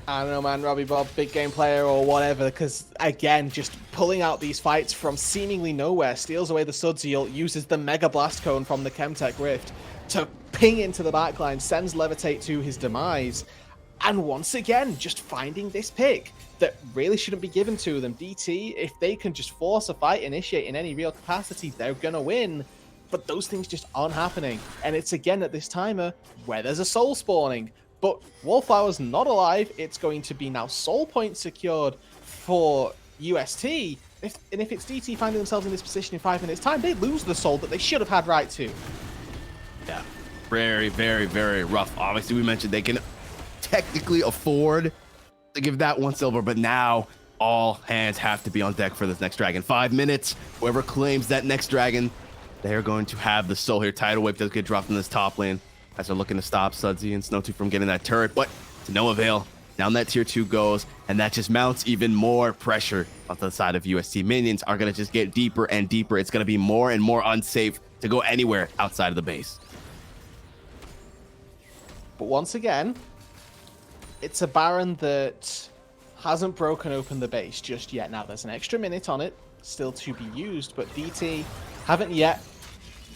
I don't know, man, Robbie Bob, big game player or whatever, because, again, just pulling out these fights from seemingly nowhere, steals away the Sudzeal, uses the Mega Blast Cone from the Chemtech Rift to ping into the backline, sends Levitate to his demise, and once again, just finding this pick that really shouldn't be given to them. DT, if they can just force a fight, initiate in any real capacity, they're going to win. But those things just aren't happening. And it's again at this timer where there's a soul spawning. But Wallflower's not alive. It's going to be now soul point secured for UST. If it's DT finding themselves in this position in 5 minutes' time, they lose the soul that they should have had right to. Yeah, very, very, very rough. Obviously, we mentioned they can technically afford to give that one silver, but now all hands have to be on deck for this next dragon. 5 minutes. Whoever claims that next dragon, they're going to have the soul here. Tidal Wave does get dropped in this top lane as they're looking to stop Sudsy and Snowtooth from getting that turret, but to no avail. Down that tier 2 goes, and that just mounts even more pressure onto the side of UST. Minions are going to just get deeper and deeper. It's going to be more and more unsafe to go anywhere outside of the base. But once again, it's a Baron that hasn't broken open the base just yet. Now, there's an extra minute on it, still to be used, but DT haven't yet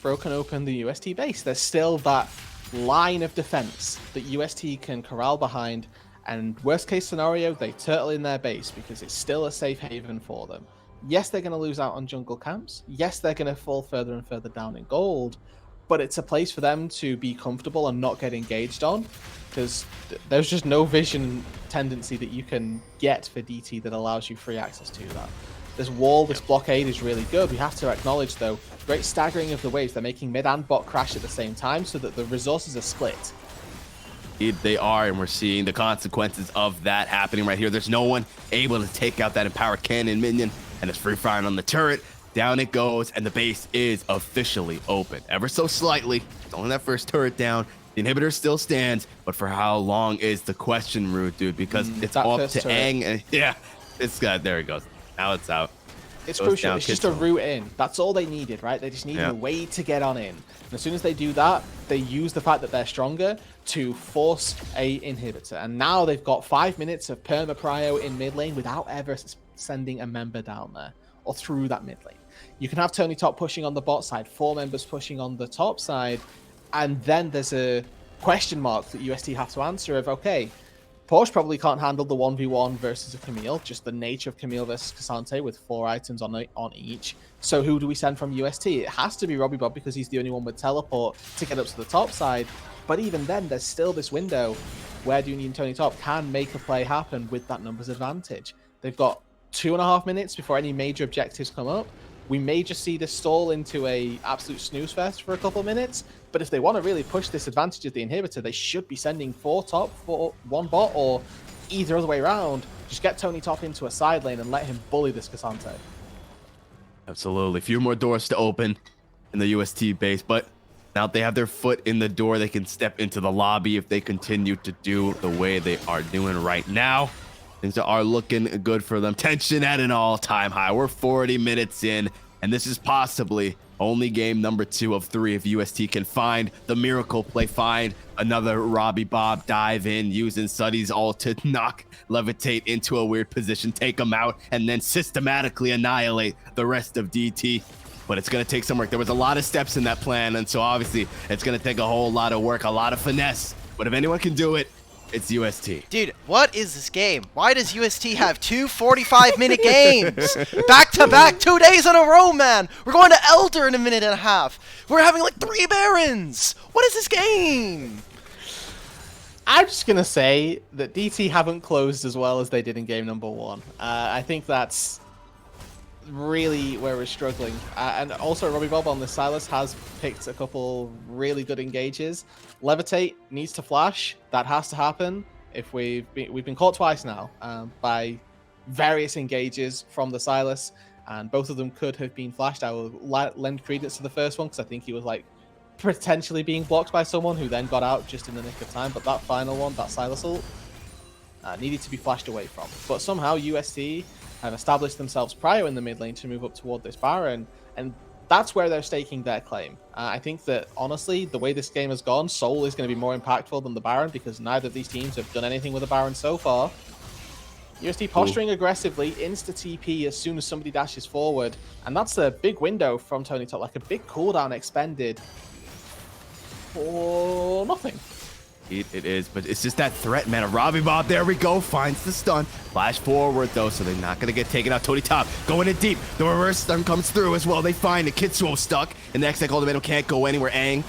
broken open the UST base. There's still that line of defense that UST can corral behind, and worst case scenario, they turtle in their base because it's still a safe haven for them. Yes, they're going to lose out on jungle camps. Yes, they're going to fall further and further down in gold, but it's a place for them to be comfortable and not get engaged on, because there's just no vision tendency that you can get for DT that allows you free access to that. This wall, this blockade is really good. We have to acknowledge, though, great staggering of the waves. They're making mid and bot crash at the same time so that the resources are split. They are, and we're seeing the consequences of that happening right here. There's no one able to take out that empowered cannon minion, and it's free firing on the turret. Down it goes, and the base is officially open. Ever so slightly. It's only that first turret down. The inhibitor still stands, but for how long is the question, Rude, dude? Because it's up to Aang, and yeah, it's there it goes. Now it's out. It's crucial. It's just a route in. That's all they needed, right? They just needed a way to get on in. And as soon as they do that, they use the fact that they're stronger to force a inhibitor. And now they've got 5 minutes of perma prio in mid lane without ever sending a member down there or through that mid lane. You can have Tony Top pushing on the bot side, 4 members pushing on the top side, and then there's a question mark that UST have to answer of, okay, Porsche probably can't handle the 1v1 versus a Camille, just the nature of Camille versus Cassante with 4 items on each. So who do we send from UST? It has to be Robbie Bob because he's the only one with teleport to get up to the top side. But even then, there's still this window where Dooney and Tony Top can make a play happen with that numbers advantage. They've got 2.5 minutes before any major objectives come up. We may just see this stall into a absolute snooze fest for a couple of minutes, but if they want to really push this advantage of the inhibitor, they should be sending 4 top, 1 bot, or either other way around. Just get Tony Top into a side lane and let him bully this Cassante. Absolutely. A few more doors to open in the UST base, but now they have their foot in the door. They can step into the lobby if they continue to do the way they are doing right now. Things are looking good for them. Tension at an all-time high. We're 40 minutes in, and this is possibly only game number 2 of 3 if UST can find the miracle play, find another Robbie Bob, dive in, using Suddy's ult to knock Levitate into a weird position, take him out, and then systematically annihilate the rest of DT. But it's going to take some work. There was a lot of steps in that plan, and so obviously it's going to take a whole lot of work, a lot of finesse. But if anyone can do it, it's UST. Dude, what is this game? Why does UST have 2 45-minute games? Back to back, 2 days in a row, man. We're going to Elder in a minute and a half. We're having like 3 Barons. What is this game? I'm just going to say that DT haven't closed as well as they did in game number 1. I think that's really where we're struggling. And also, Robbie Bob on the Silas has picked a couple really good engages. Levitate needs to flash. That has to happen. If we've been caught twice now by various engages from the Silas, and both of them could have been flashed. I will lend credence to the first one because I think he was like potentially being blocked by someone who then got out just in the nick of time. But that final one, that Silas ult, needed to be flashed away from. But somehow UST have established themselves prior in the mid lane to move up toward this Baron, and That's where they're staking their claim. I think that, honestly, the way this game has gone, Soul is going to be more impactful than the Baron because neither of these teams have done anything with the Baron so far. UST posturing aggressively, insta-TP as soon as somebody dashes forward. And that's a big window from Tony Top, like a big cooldown expended for nothing. It is, but it's just that threat, man. A Robbie Bob, there we go, finds the stun. Flash forward, though, so they're not going to get taken out. Tony Top going in deep. The reverse stun comes through as well. They find it. Kitsuo stuck, and the X-Tech ultimatum can't go anywhere. Aang,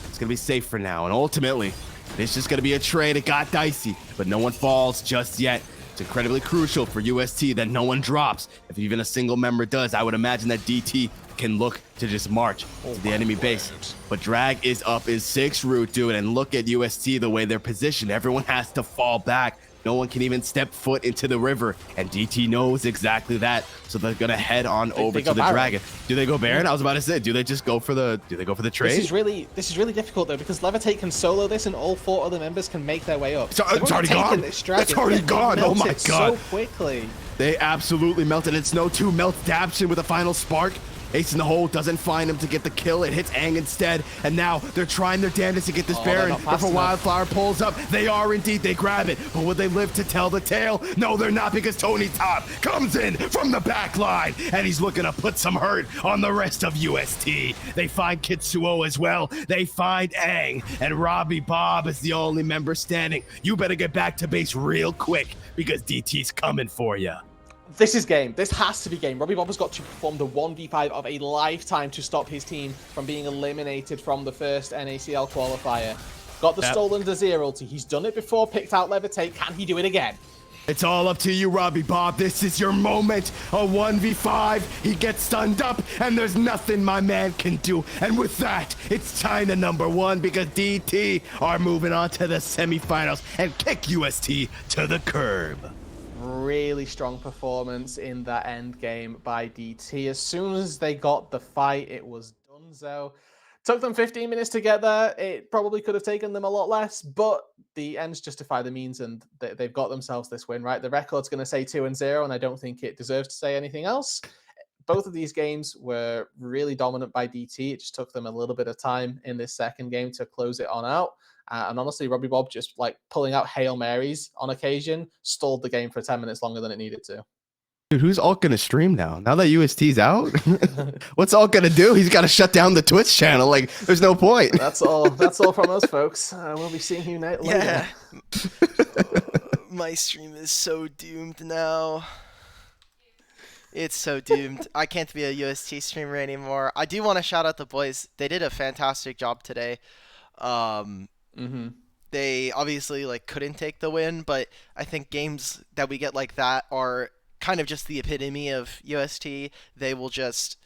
it's going to be safe for now, and ultimately, it's just going to be a trade. It got dicey, but no one falls just yet. It's incredibly crucial for UST that no one drops. If even a single member does, I would imagine that DT can look to just march to the enemy base. But drag is up, is 6 root, dude, and look at UST, the way they're positioned. Everyone has to fall back. No one can even step foot into the river, and DT knows exactly that. So they're gonna head on over to the Baron. dragon. Do they go Baron? I was about to say, do they just go for the trade? This is really difficult though, because Levitate can solo this, and all 4 other members can make their way up. It's already gone. It's already gone. Oh my god! So quickly. They absolutely melted. It's no 2 melts Dabson with a final spark. Ace in the hole doesn't find him to get the kill. It hits Aang instead. And now they're trying their damnedest to get this Baron. If a Wildflower pulls up, they are indeed. They grab it. But will they live to tell the tale? No, they're not, because Tony Top comes in from the back line. And he's looking to put some hurt on the rest of UST. They find Kitsuo as well. They find Aang. And Robbie Bob is the only member standing. You better get back to base real quick, because DT's coming for you. This is game. This has to be game. Robbie Bob has got to perform the 1v5 of a lifetime to stop his team from being eliminated from the first NACL qualifier. Got the stolen Desir ulti. He's done it before, picked out Levitate. Can he do it again? It's all up to you, Robbie Bob. This is your moment. A 1v5. He gets stunned up, and there's nothing my man can do. And with that, it's China #1, because DT are moving on to the semifinals and kick UST to the curb. Really strong performance in that end game by DT. As soon as they got the fight, it was donezo. Took them 15 minutes to get there. It probably could have taken them a lot less, but the ends justify the means, and they've got themselves this win, right? The record's going to say 2-0, and I don't think it deserves to say anything else. Both of these games were really dominant by DT. It just took them a little bit of time in this second game to close it on out. And honestly, Robbie Bob just like pulling out Hail Marys on occasion stalled the game for 10 minutes longer than it needed to. Dude, who's Alt gonna stream now? Now that UST's out, what's Alt gonna do? He's got to shut down the Twitch channel. Like, there's no point. That's all. That's all from us, folks. We'll be seeing you later. Yeah. My stream is so doomed now. It's so doomed. I can't be a UST streamer anymore. I do want to shout out the boys. They did a fantastic job today. They obviously like couldn't take the win, but I think games that we get like that are kind of just the epitome of UST. They will just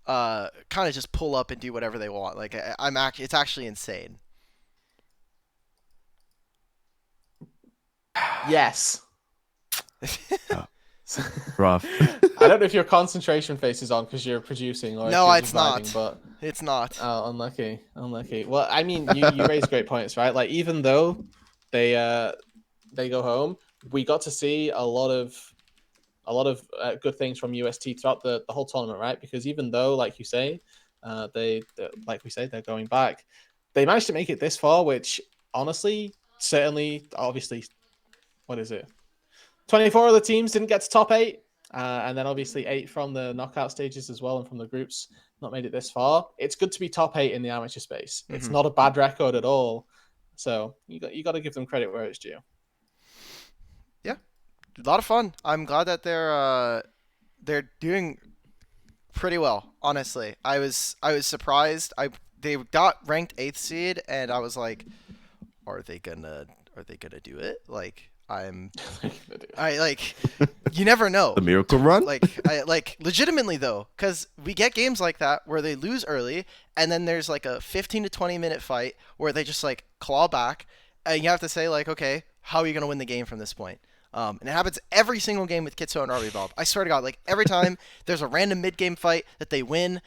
kind of just pull up and do whatever they want. Like it's actually insane. Yes. Rough. I don't know if your concentration face is on because you're producing, or no, if it's you're not. vibing, but it's not. Oh, unlucky. Well, I mean, you raise great points, right? Like, even though they go home, we got to see a lot of good things from UST throughout the whole tournament, right? Because even though, like you say, they're going back, they managed to make it this far, which honestly, obviously, what is it? 24 other teams didn't get to top 8, and then obviously 8 from the knockout stages as well, and from the groups not made it this far. It's good to be top 8 in the amateur space. It's not a bad record at all. So you got to give them credit where it's due. Yeah, a lot of fun. I'm glad that they're doing pretty well. Honestly, I was surprised. They got ranked 8th seed, and I was like, are they gonna do it? Like, you never know. The miracle run? Like legitimately though, because we get games like that where they lose early, and then there's like a 15 to 20 minute fight where they just like claw back, and you have to say like, okay, how are you gonna win the game from this point? And it happens every single game with Kitsuo and Robbie Bob. I swear to God, like every time there's a random mid game fight that they win,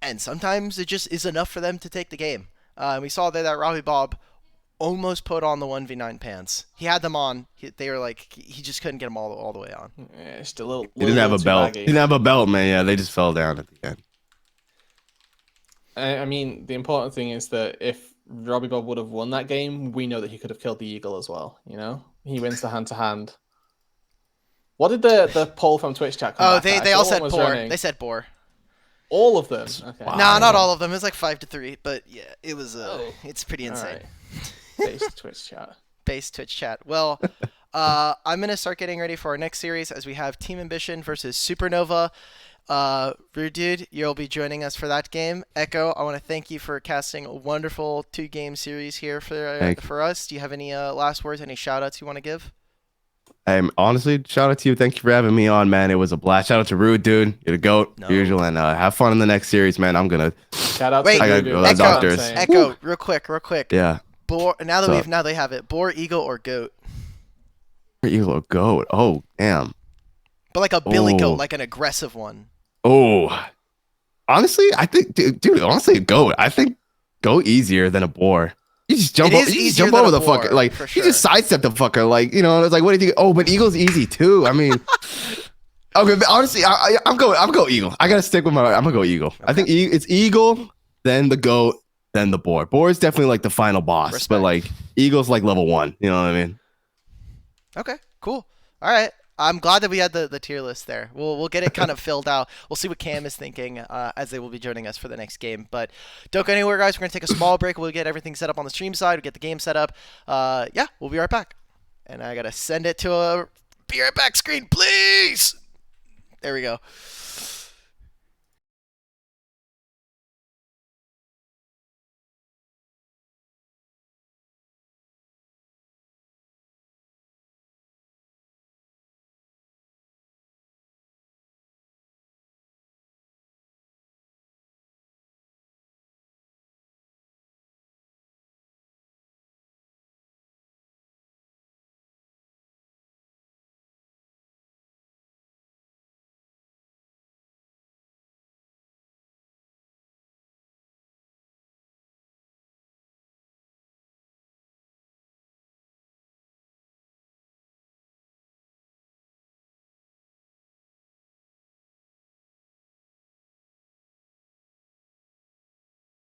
and sometimes it just is enough for them to take the game. We saw there that Robbie Bob almost put on the 1v9 pants. He had them on. They were like, he just couldn't get them all the way on. Yeah, just a little. He didn't have a belt. He didn't have a belt, man. Yeah, they just fell down at the end. I mean, the important thing is that if Robbie Bob would have won that game, we know that he could have killed the eagle as well. You know, he wins the hand to hand. What did the poll from Twitch chat come Oh, back at? I they all saw one said was boar. running. They said boar. All of them. Okay. Nah, not Wow. all of them. It was like 5-3, but yeah, it was. Oh. It's pretty All insane. right. Base Twitch chat. Base Twitch chat. Well, I'm gonna start getting ready for our next series as we have Team Ambition versus Supernova. Rude Dude, you'll be joining us for that game. Echo, I want to thank you for casting a wonderful 2-game series here for us. Do you have any last words, any shout outs you want to give? Honestly, shout out to you. Thank you for having me on, man. It was a blast. Shout out to Rude, dude. You're the GOAT, No. usual, and have fun in the next series, man. I'm gonna. Shout out Wait, to I gotta Ruby, go. that's Echo, what I'm doctors. saying. Echo, real quick. Yeah. Boar. Now that What's up? now they have it. Boar, eagle, or goat. You a GOAT. Oh, damn. But like a billy Oh. goat, like an aggressive one. Oh, honestly, I think, dude, honestly, GOAT. I think go easier than a boar. You just jump. It is You just easier jump than over a the boar, fucker. Like for you just sure. sidestep the fucker. Like it's like what do you think? Oh, but eagle's easy too. I mean, okay, but honestly, I'm going eagle. I gotta stick with my. I'm gonna go eagle. I think it's eagle, then the goat, then the boar. Boar is definitely like the final boss, Respect. but like eagle's like level 1. You know what I mean? Okay, cool. All right. I'm glad that we had the tier list there. We'll get it kind of filled out. We'll see what Cam is thinking as they will be joining us for the next game. But don't go anywhere, guys. We're going to take a small break. We'll get everything set up on the stream side. We'll get the game set up. Yeah, we'll be right back. And I got to send it to a be right back screen, please. There we go.